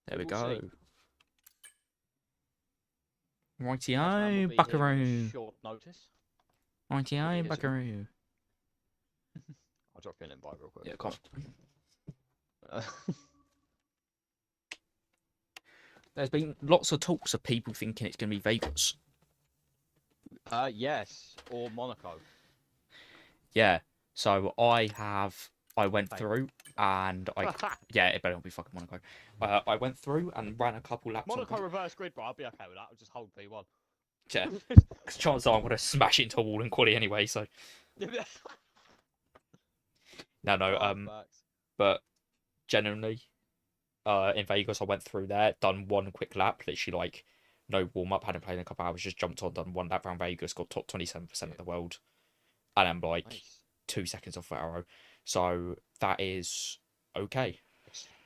There we We'll see. go. Imagine I will Rightio, be here on Buckaroo. short notice. We'll be Rightio, here soon. Buckaroo. I'll drop you an invite real quick. Yeah, come on. There's been lots of talks of people thinking it's going to be Vegas. Yes, or Monaco. Yeah. So I went Fake. through and yeah, it better not be fucking Monaco. I went through and ran a couple laps on. Monaco reverse grid, bro. I'll be okay with that. I'll just hold P1. Yeah. Because chances are I'm going to smash it into a wall in quali anyway. So no. Facts. But genuinely, in Vegas, I went through there, done one quick lap, literally like no warm up, hadn't played in a couple hours, just jumped on, done one lap around Vegas, got top 27% of the world, and I'm like Nice. 2 seconds off the arrow. So that is okay.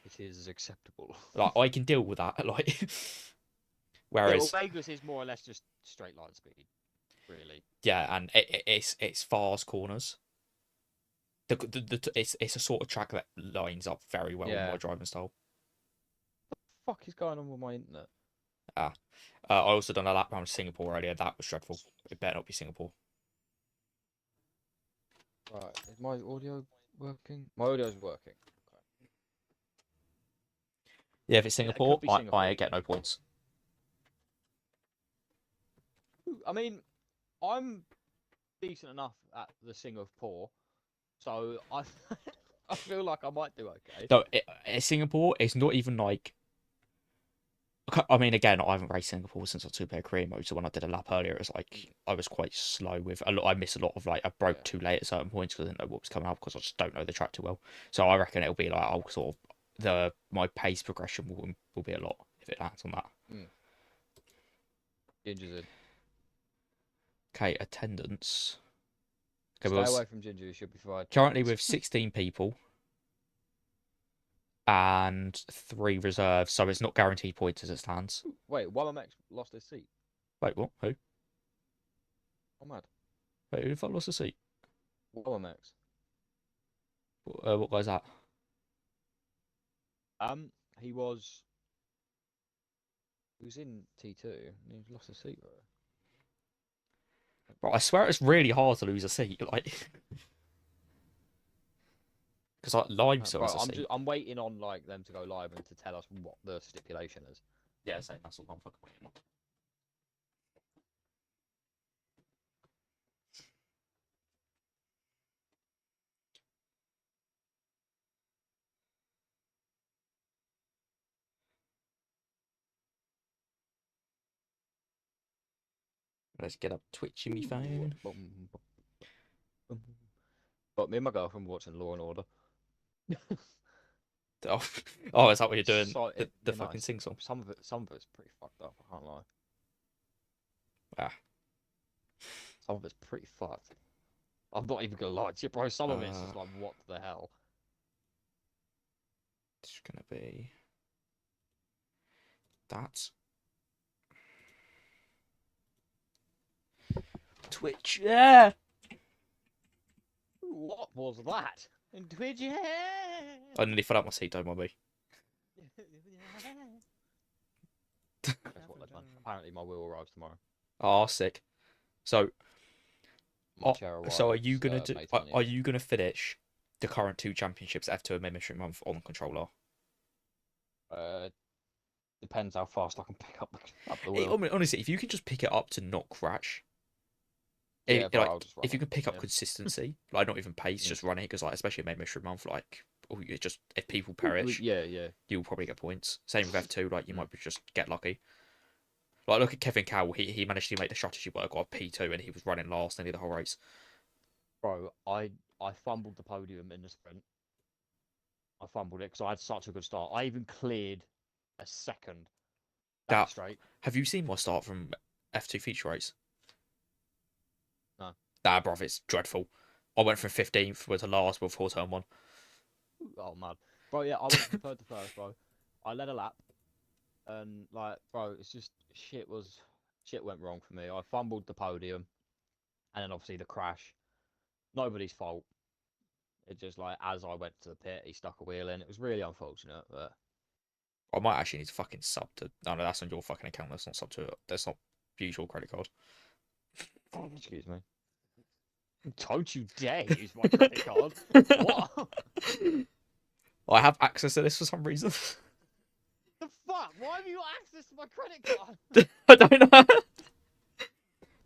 It is acceptable. Like I can deal with that. Like Yeah, well, whereas Vegas is more or less just straight line speed, really. yeah, and it's fast corners. It's a sort of track that lines up very well with Yeah. my driving style. What the fuck is going on with my internet? I also done a lap around Singapore earlier. That was dreadful. It better not be Singapore. Right, is my audio working? My audio's working. Okay. Yeah, if it's Yeah, it Singapore, could be I Singapore. get no points. I mean, I'm decent enough at the Singapore, so I I feel like I might do okay. No, Singapore, it's not even like. I mean, again, I haven't raced Singapore since I two-player career mode. So when I did a lap earlier, it was like I was quite slow with a lot. I missed a lot of like I broke Yeah. too late at certain points because I didn't know what was coming up because I just don't know the track too well. So I reckon it'll be like I'll sort of my pace progression will be a lot if it lands on that. Ginger's in. Okay, attendance. Okay, Stay away from Ginger, you should be fine. currently with 16 people and 3 reserves, so it's not guaranteed points as it stands. Wait, Wamamex lost his seat. Wait, what? Who? I'm mad. Wait, who the fuck lost the seat? Wamamex. What guy's that? He was. He was in T2 and he's lost his seat, bro. Bro, I swear it's really hard to lose a seat, like, because like Lime still Bro, has a seat. I'm waiting on like them to go live and to tell us what the stipulation is. Yeah, same. That's all I'm fucking waiting on. Let's get up Twitch in my phone. But me and my girlfriend were watching Law and Order. Oh, oh, is that what you're doing? So, The fucking sing song. some of it's pretty fucked up. I can't lie. Ah. Some of it's pretty fucked. I'm not even gonna lie to you, bro. Some of it's just like, what the hell? It's gonna be that. Twitch, yeah. What was that? Twitch, yeah. I nearly fell out my seat. Don't mind me. Guess what, man? Apparently, my wheel arrives tomorrow. Oh, sick. So, My chair so are arrives, you gonna do? May Are 20th. you gonna finish the current 2 championships F2 and Membership Month on the controller? Depends how fast I can pick up the wheel. Honestly, if you can just pick it up to not crash, Yeah, bro, like I'll just run if you it, can pick up yeah. consistency, like not even pace, Mm. just run it because like especially a Membership Month, like you just if people perish, Yeah. you'll probably get points. Same with F2, like you might just get lucky. Like look at Kevin Cowell, he managed to make the strategy work, got a P2, and he was running last nearly the whole race. Bro, I fumbled the podium in the sprint. I fumbled it because I had such a good start. I even cleared a second that straight. Have you seen my start from F2 feature race? No. Nah, bruv, it's dreadful. I went from 15th to last before turn 1. Oh man, bro, yeah, I went from third to first, bro. I led a lap, and like, bro, it's just shit went wrong for me. I fumbled the podium, and then obviously the crash. Nobody's fault. It just like as I went to the pit, he stuck a wheel in. It was really unfortunate, but I might actually need to fucking sub to. No, no, that's on your fucking account. That's not sub to it. That's not use your credit card. Excuse me. Don't you dare use my credit card. What? I have access to this for some reason. The fuck? Why have you got access to my credit card? I don't know.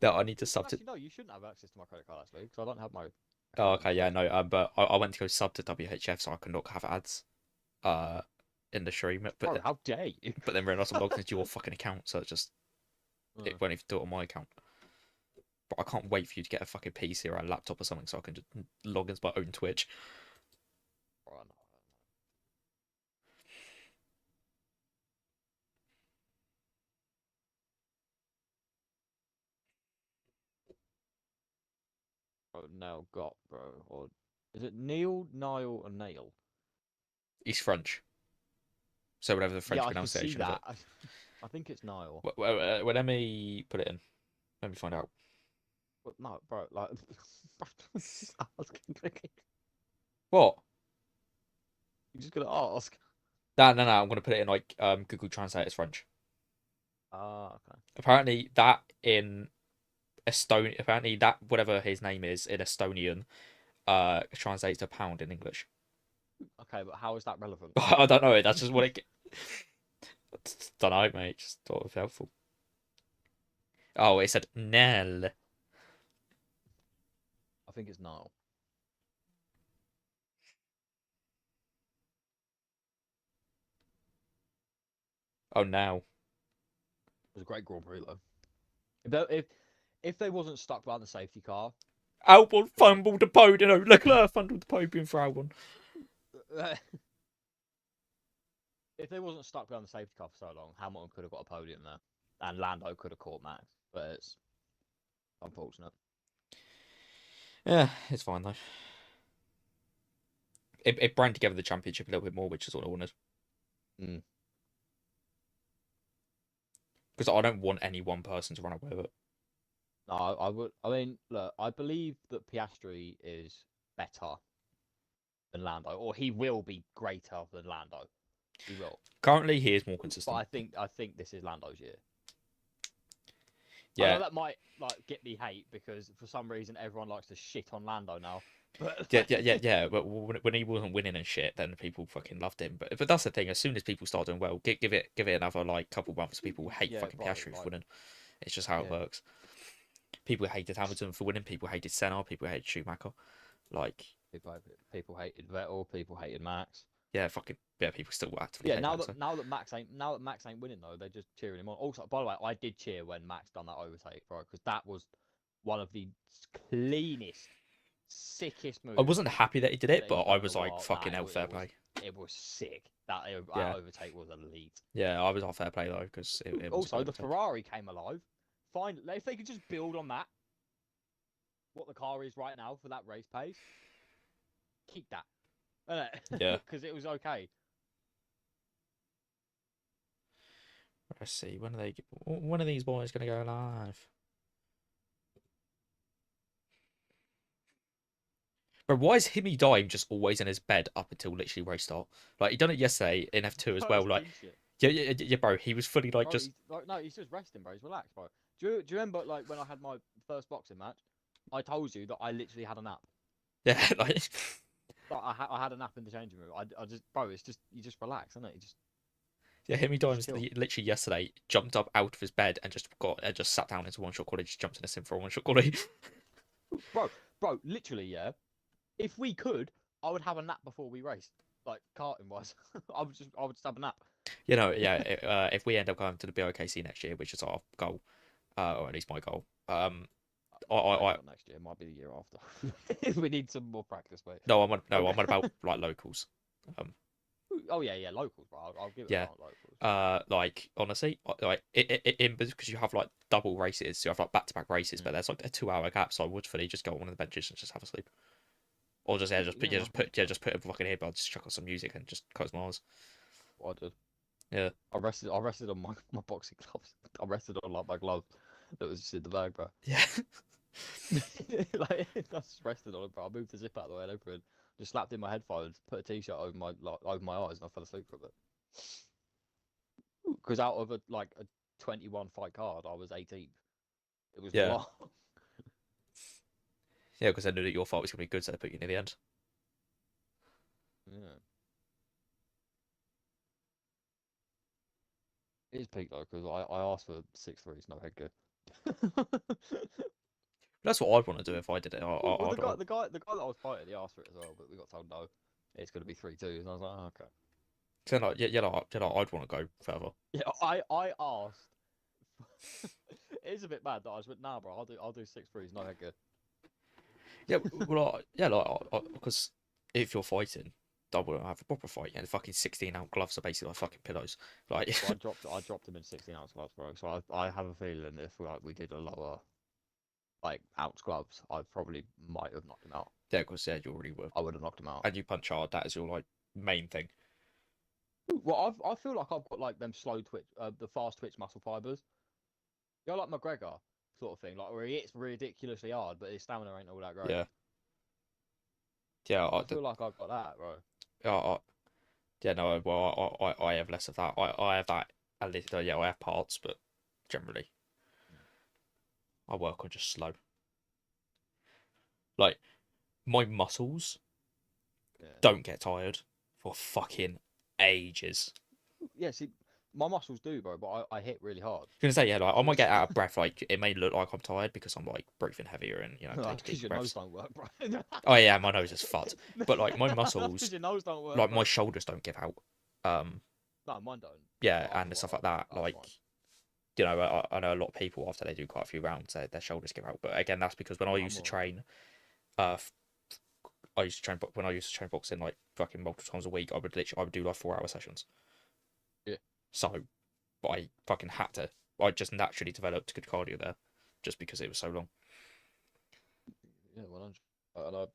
No, I need to sub to. Actually, no, you shouldn't have access to my credit card actually, because I don't have my. Oh, account okay, on yeah, Twitch. no. But I went to go sub to WHF so I could not have ads. In the stream, but Bro, how dare you? but then realised I'm logged into your fucking account, so it just it won't even do it on my account. But I can't wait for you to get a fucking PC or a laptop or something so I can just log into my own Twitch. Bro, no. Bro, Nail got, bro, or is it Neil, Niall, or Nail? He's French, so whatever the French Yeah, I can see pronunciation of that. it. I think it's Niall. Well, let me put it in. Let me find out. But no, bro, like, just asking quickly. What? You're just gonna ask. No, no, no. I'm gonna put it in like Google Translate as French. Ah, okay. Apparently, that in Estonia. Apparently, that whatever his name is in Estonian, translates to pound in English. Okay, but how is that relevant? I don't know. That's just what it. Don't know, mate. Just thought it was helpful. Oh, it said Nell. I think it's Niall. Oh, now. It was a great Grand Prix though. If they wasn't stuck behind the safety car, Albon fumbled the podium. No, Leclerc fumbled the podium for Albon. if they wasn't stuck behind the safety car for so long, Hamilton could have got a podium there, and Lando could have caught Max. But it's unfortunate. Yeah, it's fine though. It brought together the championship a little bit more, which is what I wanted. Mm. Because I don't want any one person to run away with it. No, I would. I mean, look, I believe that Piastri is better than Lando, or he will be greater than Lando. He will. Currently, he is more But consistent. I think this is Lando's year. I Yeah, know that might like get me hate because for some reason everyone likes to shit on Lando now. But yeah. But when he wasn't winning and shit, then people fucking loved him. But that's the thing. As soon as people start doing well, give it another like couple months. People hate Yeah, fucking right, Piastri for like- winning. It's just how it Yeah. works. People hated Hamilton for winning. People hated Senna. People hated Schumacher. Like, people hated Vettel. People hated Max. yeah, fucking yeah. People still actively Yeah, hate now Max, that Max ain't winning though, they're just cheering him on. Also, by the way, I did cheer when Max done that overtake, bro, because that was one of the cleanest, sickest moves. I wasn't happy that he did it, that but he's I done was in a like, while. fucking Nah, hell, fair it was, play. it was sick. That Yeah. overtake was elite. Yeah, I was on fair play though because it was Also, a the good overtake. Ferrari came alive. Fine, if they could just build on that, what the car is right now for that race pace, keep that. Yeah. Because it was okay. Let's see, when are these boys gonna go live? Bro, why is Himi Dime just always in his bed up until literally race start? Like he done it yesterday in F2 as Bro, well. it's Like king shit. yeah, bro. He was fully like Bro, just no, he's just resting, bro. He's relaxed, bro. Do you remember like when I had my first boxing match? I told you that I literally had a nap. yeah, like Like, I had a nap in the changing room. I just, bro, it's just you just relax, isn't it? You just yeah. Himi Dime's chill. literally yesterday jumped up out of his bed and just sat down into one shot quality. Just jumped in a sim for a one shot quality. bro, literally, yeah. If we could, I would have a nap before we raced, like karting wise. I would just have a nap. You know, yeah. If we end up going to the BOKC next year, which is our goal, or at least my goal, Not next year, it might be the year after. We need some more practice, mate. no, I'm on about like locals. Oh yeah, locals, bro. I'll give it Yeah. locals. Like honestly, like because you have like double races, you have like back-to-back races, but there's like a 2 hour gap, so I would fully just go on one of the benches and just have a sleep, or just put a fucking earbud, just chuck on some music and just close my eyes. What I did. Yeah. I rested on my boxing gloves. I rested on like my glove that was just in the bag, bro. Yeah. Like I just rested on it, bro. I moved the zip out of the way and open, just slapped in my headphones, put a t-shirt over my eyes, and I fell asleep for a bit. Because out of a 21 fight card, I was 18th. It was Yeah. long. Yeah, because they knew that your fight was going to be good, so they put you near the end. Yeah. It is peak though, because I asked for 6 threes, no headgear. That's what I'd want to do if I did it. Well, the I'd, guy that I was fighting, he asked for it as well, but we got told no. It's going to be 3-2s, and I was like, oh, okay. so like, I'd want to go further. Yeah, I asked. It is a bit bad that I just went, nah, bro. I'll do 6 threes, no headgear. Yeah, well, because if you're fighting, I want to have a proper fight. Yeah, the fucking 16-ounce gloves are basically like fucking pillows. Like, So I dropped him in 16-ounce gloves, bro. So I have a feeling if we did a lower ounce gloves, I probably might have knocked him out. yeah, because you already were, I would have knocked him out. and you punch hard. That is your like main thing. Well, I feel like I've got them slow twitch, the fast twitch muscle fibers. You know, like McGregor sort of thing, like where he hits ridiculously hard, but his stamina ain't all that great. Yeah. Yeah, I feel like I've got that, bro. yeah, no, well, I have less of that. I have that a little. Yeah, I have parts, but generally, I work on just slow. Like, my muscles Yeah. don't get tired for fucking ages. Yeah, see, my muscles do, bro, but I hit really hard. I was gonna say, yeah, like I might get out of breath. Like it may look like I'm tired because I'm like breathing heavier and taking Because deep your breaths. nose don't work, bro. Oh yeah, my nose is fucked. But like my Because muscles, your nose don't work. like bro. my shoulders don't give out. No, mine don't. Yeah, Oh, and stuff well, like that. that's Like, fine. I know a lot of people after they do quite a few rounds, their shoulders give out. But again, that's because when I I'm used to alright. train, when I used to train boxing like fucking multiple times a week, I would do like 4 hour sessions. Yeah. So, I fucking had to. I just naturally developed good cardio there, just because it was so long. Yeah, 100. And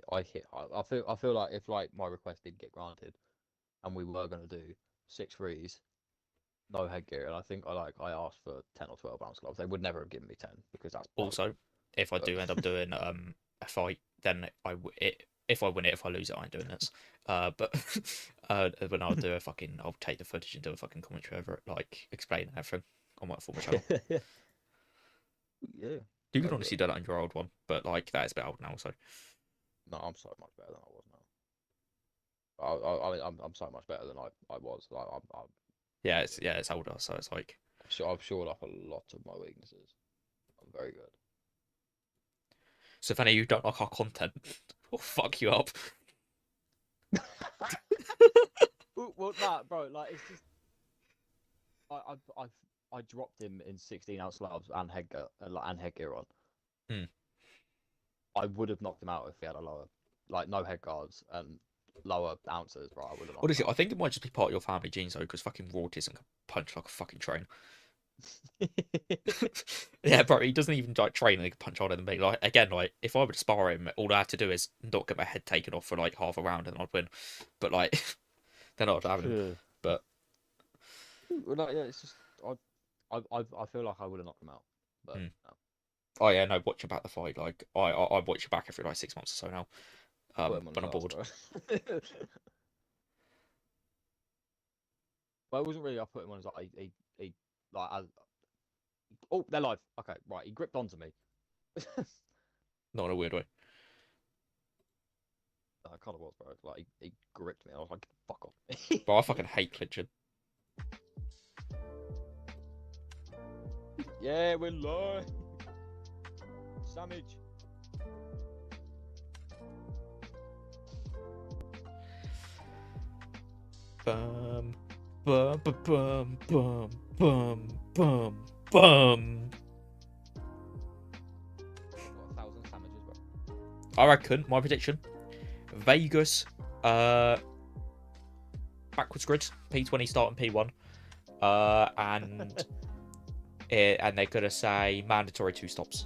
I hit. I feel like if my request did get granted, and we were gonna do 6 threes, no headgear, and I think I asked for 10 or 12 ounce gloves. They would never have given me 10 because that's Also, broken. if I But do end up doing a fight, then if I win it, if I lose it, I ain't doing this. But when I'll take the footage and do a fucking commentary over it, like explaining everything on my former channel. yeah. You could honestly do that on your old one, but like that is a bit old now, so No, I'm so much better than I was now. I mean, I'm so much better than I was. Like yeah, it's older, so it's like I've shored up a lot of my weaknesses. I'm very good. so if any of you don't like our content, we'll fuck you up. Well, nah, bro. Like it's just I dropped him in 16-ounce gloves and headgear on. Hmm. I would have knocked him out if he had a lower, no head guards and lower ounces, bro. I would have knocked Honestly, him I think it might just be part of your family genes though, because fucking Rortism can punch like a fucking train. out. Yeah, bro, he doesn't even like train and he can punch harder than me. Like again, like if I were to spar him, all I had to do is not get my head taken off for like half a round and I'd win. But like they're not having him. But Well, no, yeah, it's just I feel like I would have knocked him out, but no. oh yeah, no, watching back the fight, like I watch it back every like 6 months or so now. Put him on When I'm his bored. ass, bro. But it wasn't really. I put him on his he like I, oh, they're live. Okay, right. He gripped onto me. Not in a weird way. I kind of was, bro. Like he gripped me. I was like, fuck off. But I fucking hate clinching. Yeah, we're live. Sandwich. Bum bum bum bum bum bum bum. Got 1,000 sandwiches, bro. I reckon my prediction: Vegas, backwards grid, P20 starting P1, and and they're gonna say mandatory 2 stops.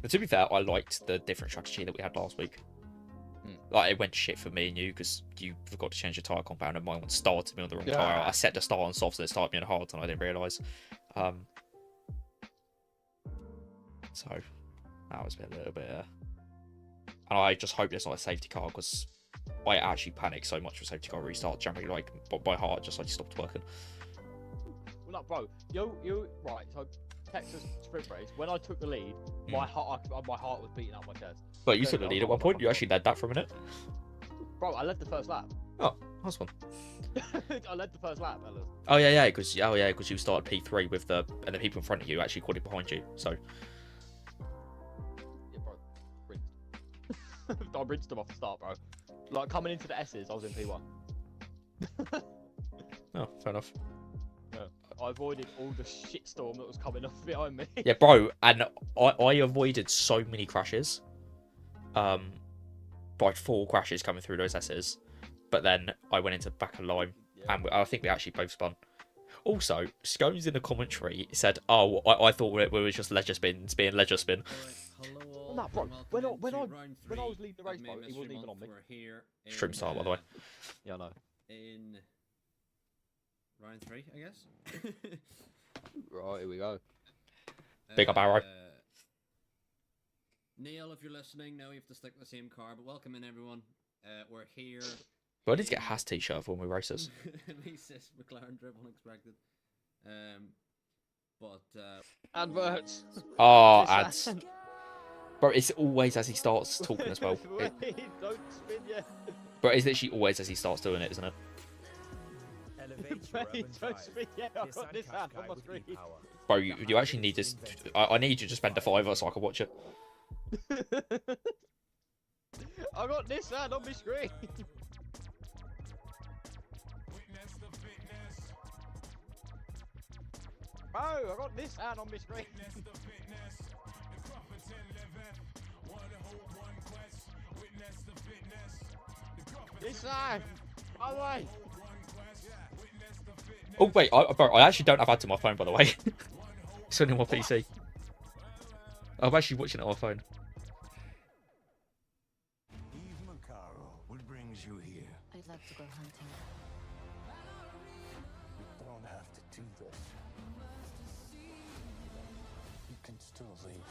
And to be fair, I liked the different strategy that we had last week. Like it went shit for me and you because you forgot to change your tire compound and my one started me on the wrong tire. I set the start on soft and it started me on hard and I didn't realise. So that was a little bit. And I just hope there's not a safety car because I actually panicked so much for safety car restart. Generally, like by heart, just like stopped working. Well, no, bro. You right. So Texas sprint race. When I took the lead, my heart was beating up my chest. But you took the lead at one point. You actually led that for a minute. Bro, I led the first lap. Oh, that's fun. I led the first lap, fellas. Oh yeah, because you started P3 with and the people in front of you actually caught it behind you. So Yeah, bro. Rinsed. I rinsed them off the start, bro. Like coming into the S's, I was in P1. oh, fair enough. Yeah. I avoided all the shitstorm that was coming off behind me. Yeah, bro, and I avoided so many crashes. By 4 crashes coming through those S's, but then I went into back of line, and I think we actually both spun. Also, Scones in the commentary said, "Oh, I thought we were just ledger spins being ledger spin." Well, no, bro. When I was leading the race, bro, he wasn't even on me. Stream style, by the way. Yeah, I know. In round 3, I guess. Right, here we go. Big up, Arrow. Neil, if you're listening, now you have to stick with the same car, but welcome in, everyone. We're here. Well, I need to get a Haas t-shirt for when we race this. At least this McLaren trip unexpected. Adverts. Oh, ads. Bro, it's always as he starts talking as well. Wait, don't spin yet. Bro, it's literally always as he starts doing it, isn't it? Wait, don't spin yet. I've got this ad on my screen. Bro, you actually need this. I need you to spend a $5 so I can watch it. I got this ad on my screen. Bro, I got this ad on my screen. This ad. By the way. Oh wait, bro, I actually don't have ads on my phone, by the way. It's only on my PC. I'm actually watching it on my phone. Eve Macaro, what brings you here? I'd like to go hunting. You don't have to do this. You can still leave.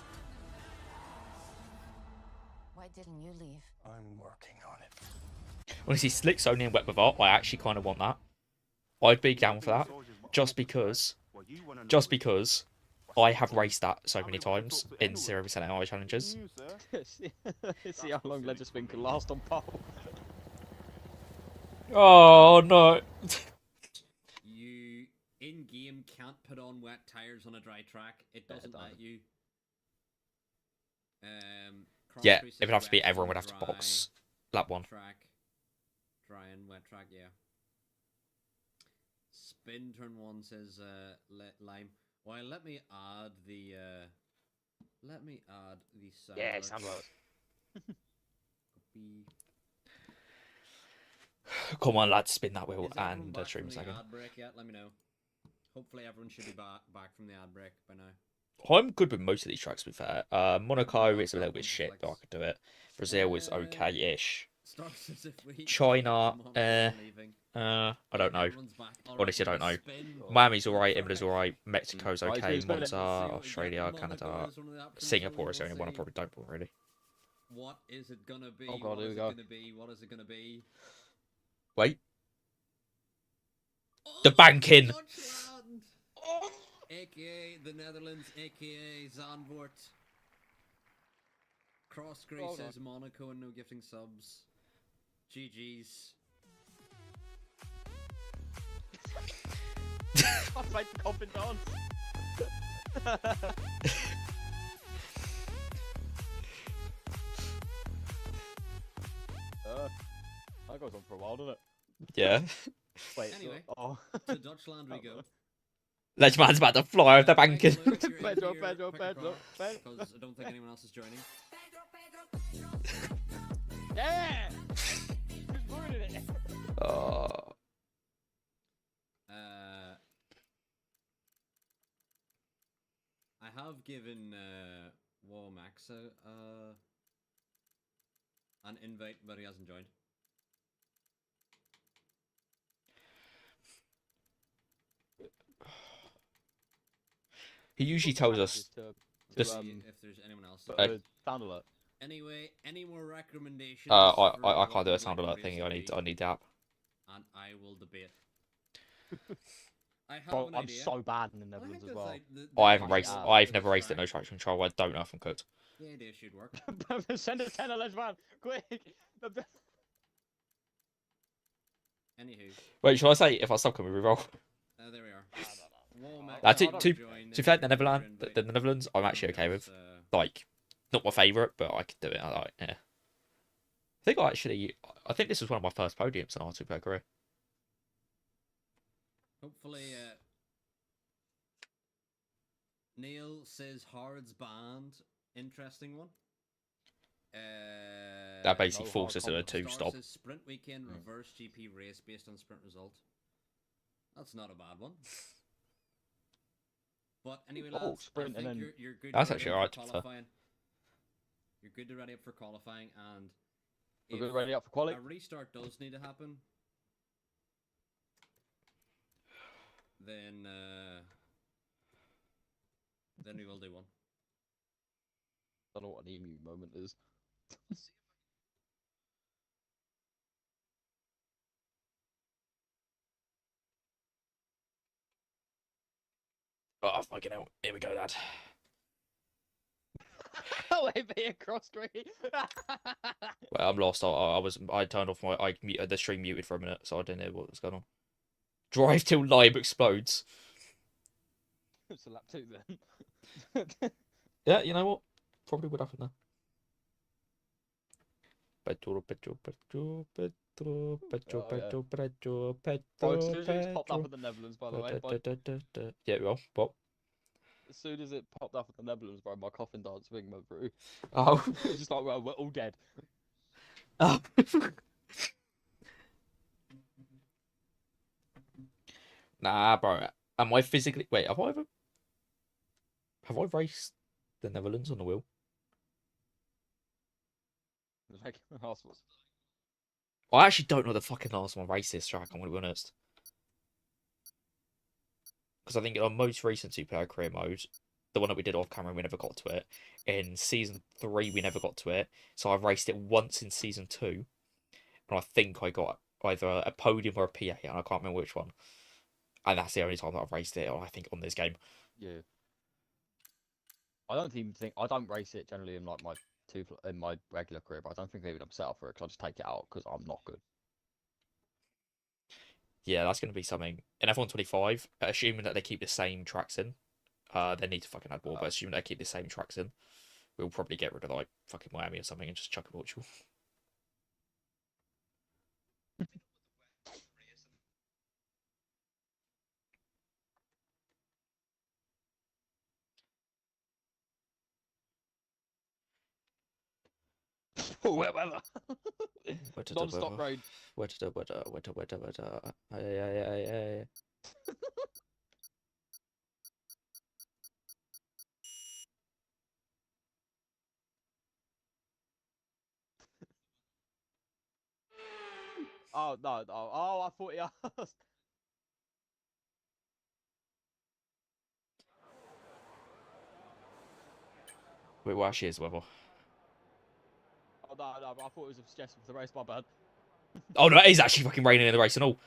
Why didn't you leave? I'm working on it. Honestly, Slick's only in Wet with Art. I actually kind of want that. I'd be down for that, just because I have raced that so many times in 0% AI challenges. See how long Ledger Spin can last on pole. Oh no! You in game can't put on wet tires on a dry track. It doesn't let you. Yeah, it would have to be everyone would have to box lap 1. Track, dry and wet track, yeah. Spin turn 1 says lime. Well, let me add the sound. Yeah, sound right. Copy. Come on, lads, spin that wheel Is everyone and back stream from a the second. ad break yet? Let me know. Hopefully everyone should be back from the ad break by now. I'm good with most of these tracks, to be fair. Monaco is a little bit shit, but I could do it. Brazil is okay-ish. Starts as if we China, leaving. I don't know. Everyone's back. All Honestly, I don't know. spin. Miami's alright, Imola's alright, Mexico's Right, okay, spin it. Monza, Australia, Monaco Canada, is one of the options, Singapore so is the only we'll one I see. probably don't want, really. What is it gonna be? Oh God, What here is we it go. gonna be? What is it gonna be? Wait, Oh, the banking! Deutschland! AKA the Netherlands, AKA Zandvoort. Cross Greece Hold on. is Monaco and no gifting subs. GG's. I played the coffin dance. That goes on for a while, doesn't it? Yeah. Wait. Anyway. Oh. To Deutschland we go. Ledgeman's about to fly over the banking. Right, Luke, you're in Pedro, here, Pedro, pick a Pedro, car, Pedro. Because I don't think anyone else is joining. Yeah! Who's ruining it? I have given Max an invite, but he hasn't joined. He usually tells us To, This- See if there's anyone else. sound alert. Anyway, any more recommendations? I for can't do what a sound Black alert Race thingy. should I be, need the app. and I will debate. I have Bro, an I'm idea. so bad in the Well, I think Netherlands as that's well. like I haven't fucking raced. app. I've never raced it no traction control. I don't know if I'm cooked. The idea should work. Send a tenner, let's run, quick. Anywho, Wait, shall I say if I stop, can we reroll? there we are. Warm Nah, Nah, to- echo to- join To be fair, if the you're Netherlands, invited. the Netherlands, I'm actually okay with. Like, not my favourite, but I could do it. I like, yeah. I think this was one of my first podiums in R2 per career. Hopefully, Neil says Hard's band. Interesting one. That basically no hard forces it a combat. two-stop. Says Sprint Weekend reverse GP race based on sprint result. That's not a bad one. But anyway, Oh, lads, sprint I and think then- you're good. That's to ready actually up alright, for to be fair. qualifying. You're good to ready up for qualifying, and We're if ready up for quality. a restart does need to happen, then we will do one. Don't know what an emu moment is. Oh, fucking hell. Here we go, lad. Wait, be a cross screen. Well, I'm lost. I turned off the stream muted for a minute, so I didn't know what was going on. Drive till Lime explodes. It's a lap 2 then. Yeah, you know what? Probably would happen there. Petro, petro, petro, petro, petro, Oh, yeah. petro, petro, Bro, as petro, soon as it popped up petro. in the Netherlands, by the way, but Yeah, well, Bob. as soon as it popped up in the Netherlands, bro, my coffin dance ring went through. Oh. It's just like, well, we're all dead. Oh. Nah, bro. Am I physically? Wait, have I raced the Netherlands on the wheel? Like, assholes. I actually don't know the fucking last one race this track. I'm gonna be honest. Because I think in our most recent Super Career mode, the one that we did off camera, we never got to it. In season 3, we never got to it. So I've raced it once in season 2, and I think I got either a podium or a PA, and I can't remember which one. And that's the only time that I've raced it, I think, on this game. Yeah. I don't race it generally in like in my regular career, but I don't think even I'm set up for it because I just take it out because I'm not good. Yeah, that's going to be something. In F125, assuming that they keep the same tracks in, they need to fucking add more, but assuming they keep the same tracks in, we'll probably get rid of like fucking Miami or something and just chuck a Portugal. Whatever. Non-stop rain. Oh no! Oh, I thought he asked. Wait, what actually is the weather? Oh no! I thought it was a suggestion for the race. My bad. Oh no, it is actually fucking raining in the race and all.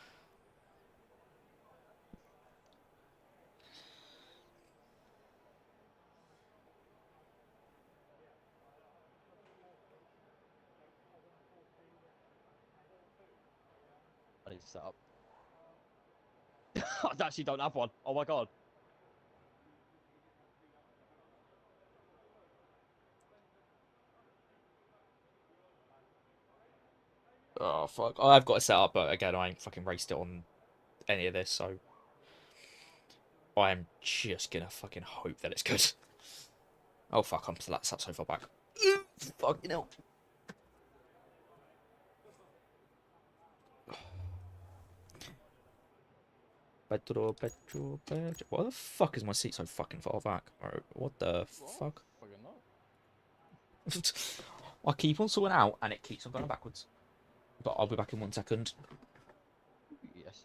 I need to set up. I actually don't have one. Oh my god. Oh fuck! I've got it set up, but again, I ain't fucking raced it on any of this, so I'm just gonna fucking hope that it's good. Oh fuck! I'm sat so far back. Fucking hell. Petro. Why the fuck is my seat so fucking far back? Alright, what the fuck? Fucking no. I keep on sorting out and it keeps on going backwards. But I'll be back in 1 second. Yes.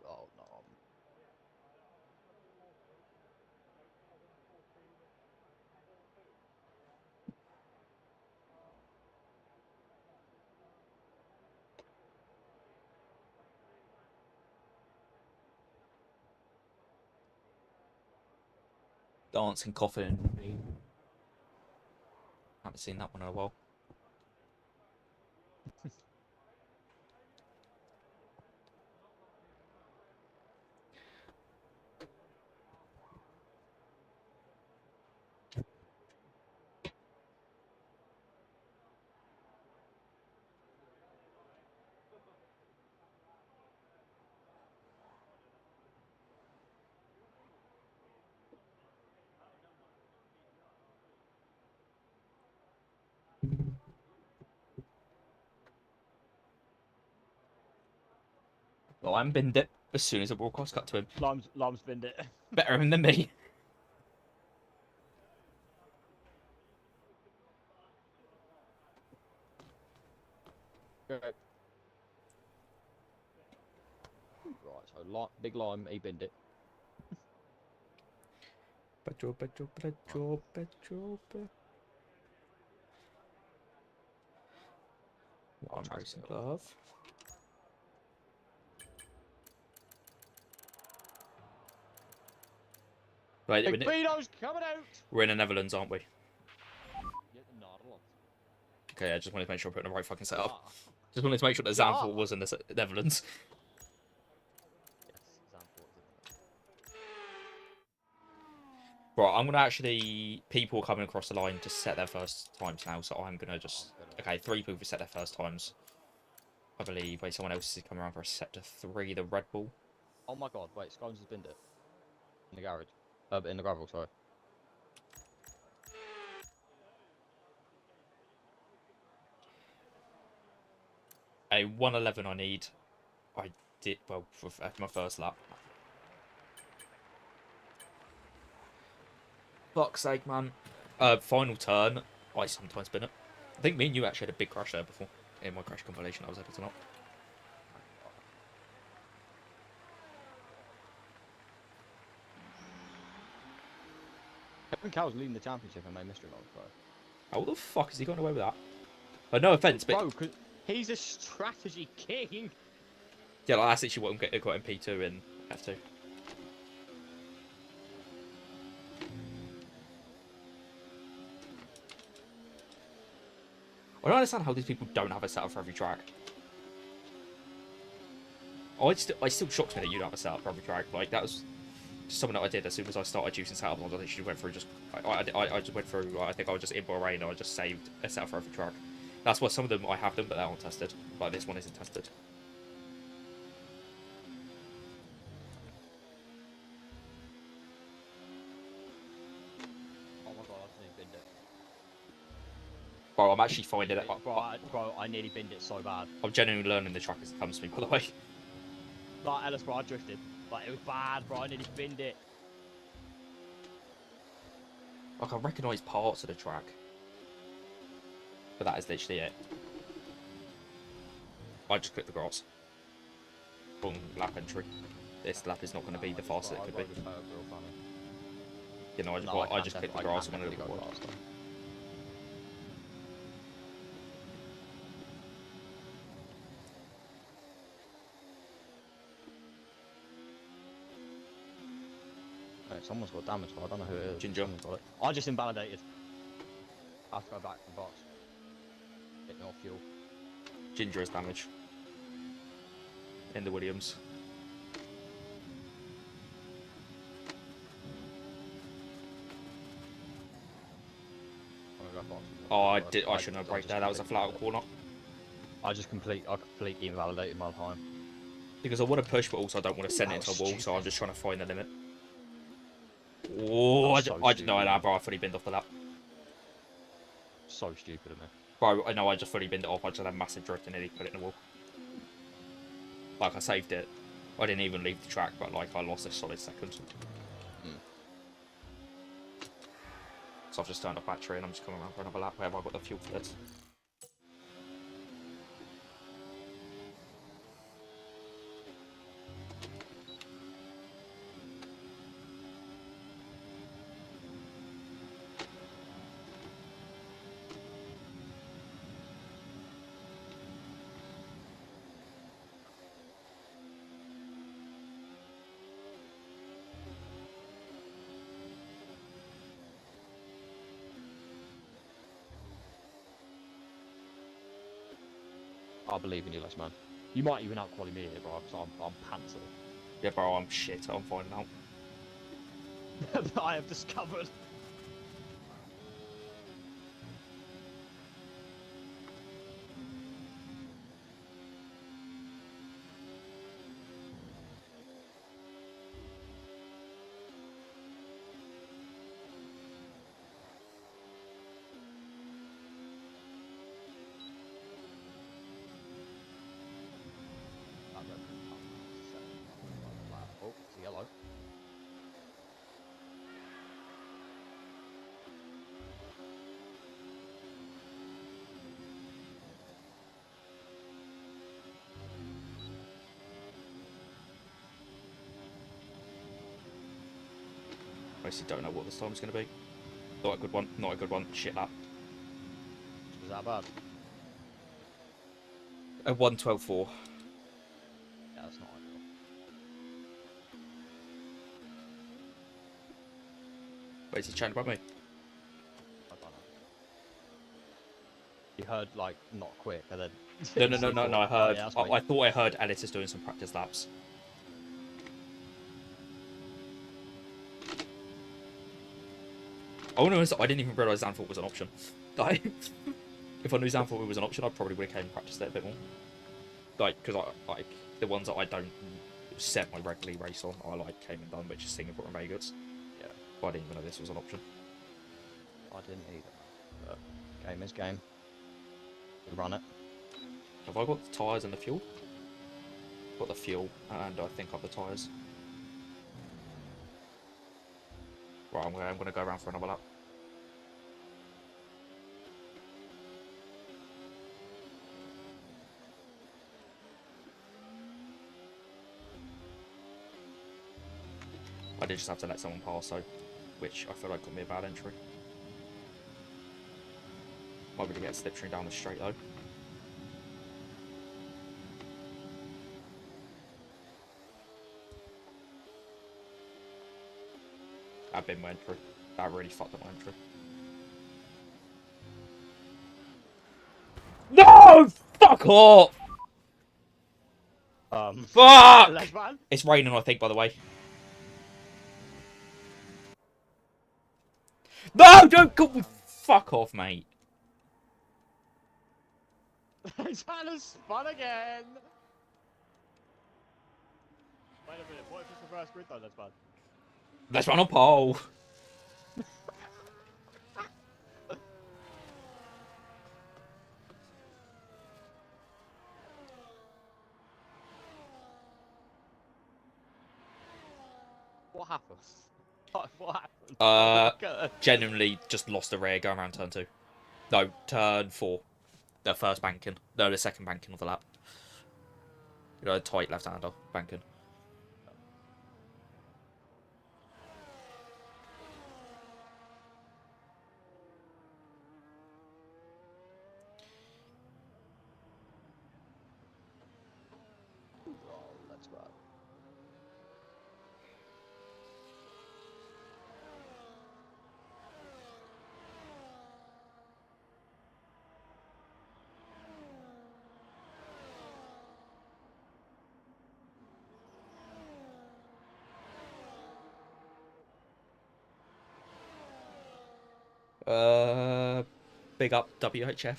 Oh no. Dancing Coffin. Haven't seen that one in a while. Well, I'm binned it as soon as the broadcast cut to him. Lime's binned it. Better him than me. Okay. Right, so big lime, he binned it. Petro. I'm racing glove. Right, Big Beano's coming out! we're in the Netherlands, aren't we? Yeah, the Netherlands. Okay, I just wanted to make sure I put in the right fucking setup. Ah, Just wanted to make sure that Yeah. Zanfort was in the Netherlands. yes, Zanfort. Right, I'm gonna actually people coming across the line to set their first times now, so I'm gonna just okay, 3 people set their first times. I believe. Wait, someone else is coming around for a set to 3. The Red Bull. Oh my god, wait, Scones has binned it. In the garage. In the gravel, sorry. A 111 I need. I did well for my first lap. Fuck's sake, man. Final turn. I sometimes spin it. I think me and you actually had a big crash there before. In my crash compilation, I was able to not. Kevin Cow's leading the championship in main mystery mode, bro. How the fuck is he going away with that? No offense, but Bro, 'cause he's a strategy king. yeah, like, that's actually what I'm got in P2 and F2. I don't understand how these people don't have a setup for every track. It still shocks me that you don't have a setup for every track. Like, that was just something that I did as soon as I started using setups. I literally went through I just went through, I think I was just in Bahrain and I just saved a setup for every track. That's why some of them I have them, but they aren't tested. Like, this one isn't tested. Oh my god, I nearly binned it. Bro, I'm actually finding it. Bro, I nearly binned it so bad. I'm genuinely learning the track as it comes to me, by the way. Like, Ellis, bro, I drifted. Like, it was bad, bro, I nearly binned it. Like, I recognise parts of the track. But that is literally it. I just clicked the grass. Boom, lap entry. This lap is not going to be the fastest it could be. You know, I just clicked the grass and went a little bit wide. Right, someone's got damage, but I don't know who it is. Ginger. Someone's got it. I just invalidated. I have to go back to the box. Get more fuel. Ginger has damage. In the Williams. I'm gonna go box. Oh, I shouldn't have braked there. That was a flat out corner. I completely invalidated my time. Because I want to push, but also I don't want to send it into a wall, so I'm just trying to find the limit. Oh, no, bro, I fully binned off the lap. So stupid of me. Bro, I know I just fully binned it off. I just had a massive drift and nearly put it in the wall. Like, I saved it. I didn't even leave the track, but like, I lost a solid second. So I've just turned off battery and I'm just coming around for another lap. Where have I got the fuel for this? I believe in you, Les, man. You might even out-quality me here, bro, because I'm pantsy. Yeah, bro, I'm shit. I'm finding out. I have discovered. Oh, it's a yellow. I actually don't know what this time's going to be. Not a good one. Not a good one. Shit that. Was that bad? A 1:12.4. Yeah, that's not ideal. Wait, is he chatting about me? I don't know. You heard, like, not quick, and then... No. I heard. yeah, that's I fine. thought I heard Ellis is doing some practice laps. Oh no, I didn't even realise Zanfort was an option. Like, if I knew Zanfort was an option, I probably would have came and practiced it a bit more. Like, because I like the ones that I don't set my regularly race on, I like came and done, which is Singapore and Vegas. Yeah. But I didn't even know this was an option. I didn't either. But game is game. We run it. Have I got the tyres and the fuel? Got the fuel, and I think I've the tyres. Right, I'm gonna go around for another lap. I did just have to let someone pass though, which I feel like got me a bad entry. Might be able to get a slipstream down the straight though. That bin went through. That really fucked up my entry. No! Fuck off! Fuck! Les, man. It's raining, I think, by the way. No! Don't go! Fuck off, mate. Les, man has spun again! Wait a minute, what if it's reverse grid though, Les, man? Let's run on pole. What happens? What happened? Genuinely just lost a rear going around turn 2. No, turn 4. The first banking. No, the second banking of the lap. You know, tight left-hander banking. Oh, that's bad. Big up WHF.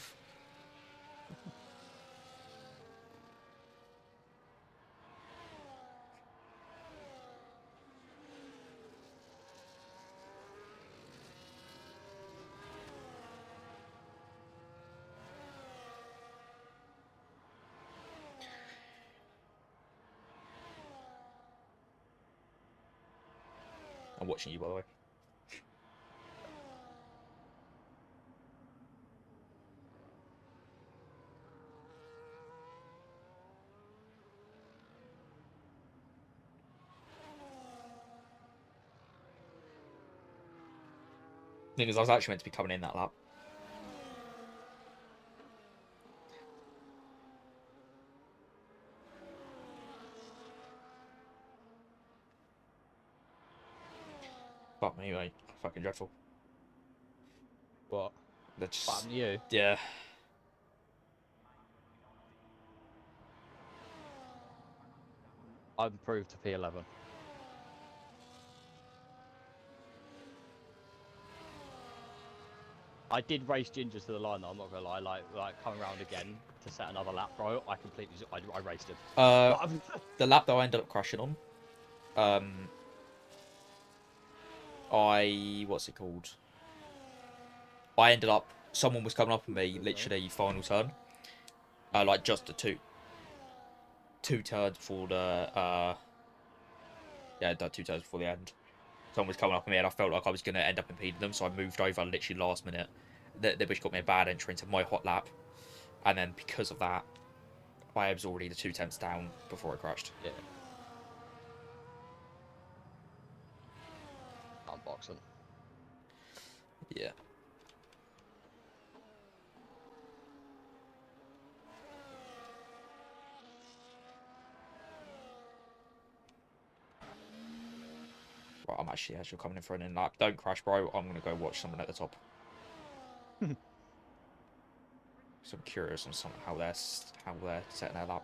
I'm watching you, by the way. Thing is, I was actually meant to be coming in that lap. Fuck me, mate. Fucking dreadful. What? That's What just... happened to you? Yeah. I improved to P11. I did race Gingers to the line though, I'm not gonna lie, like coming around again to set another lap, bro, I completely, I raced him. The lap that I ended up crashing on, what's it called? I ended up, someone was coming up on me, literally final turn, like just a two turns before the, yeah, 2 turns before the end. Someone was coming up on me and I felt like I was going to end up impeding them, so I moved over literally last minute. Which got me a bad entry into my hot lap. And then because of that, I was already the 2 tenths down before I crashed. Yeah. Unboxing. Yeah. Right, I'm actually, as you're coming in for an in lap, don't crash, bro. I'm going to go watch someone at the top. So I'm curious on how they're setting their lap.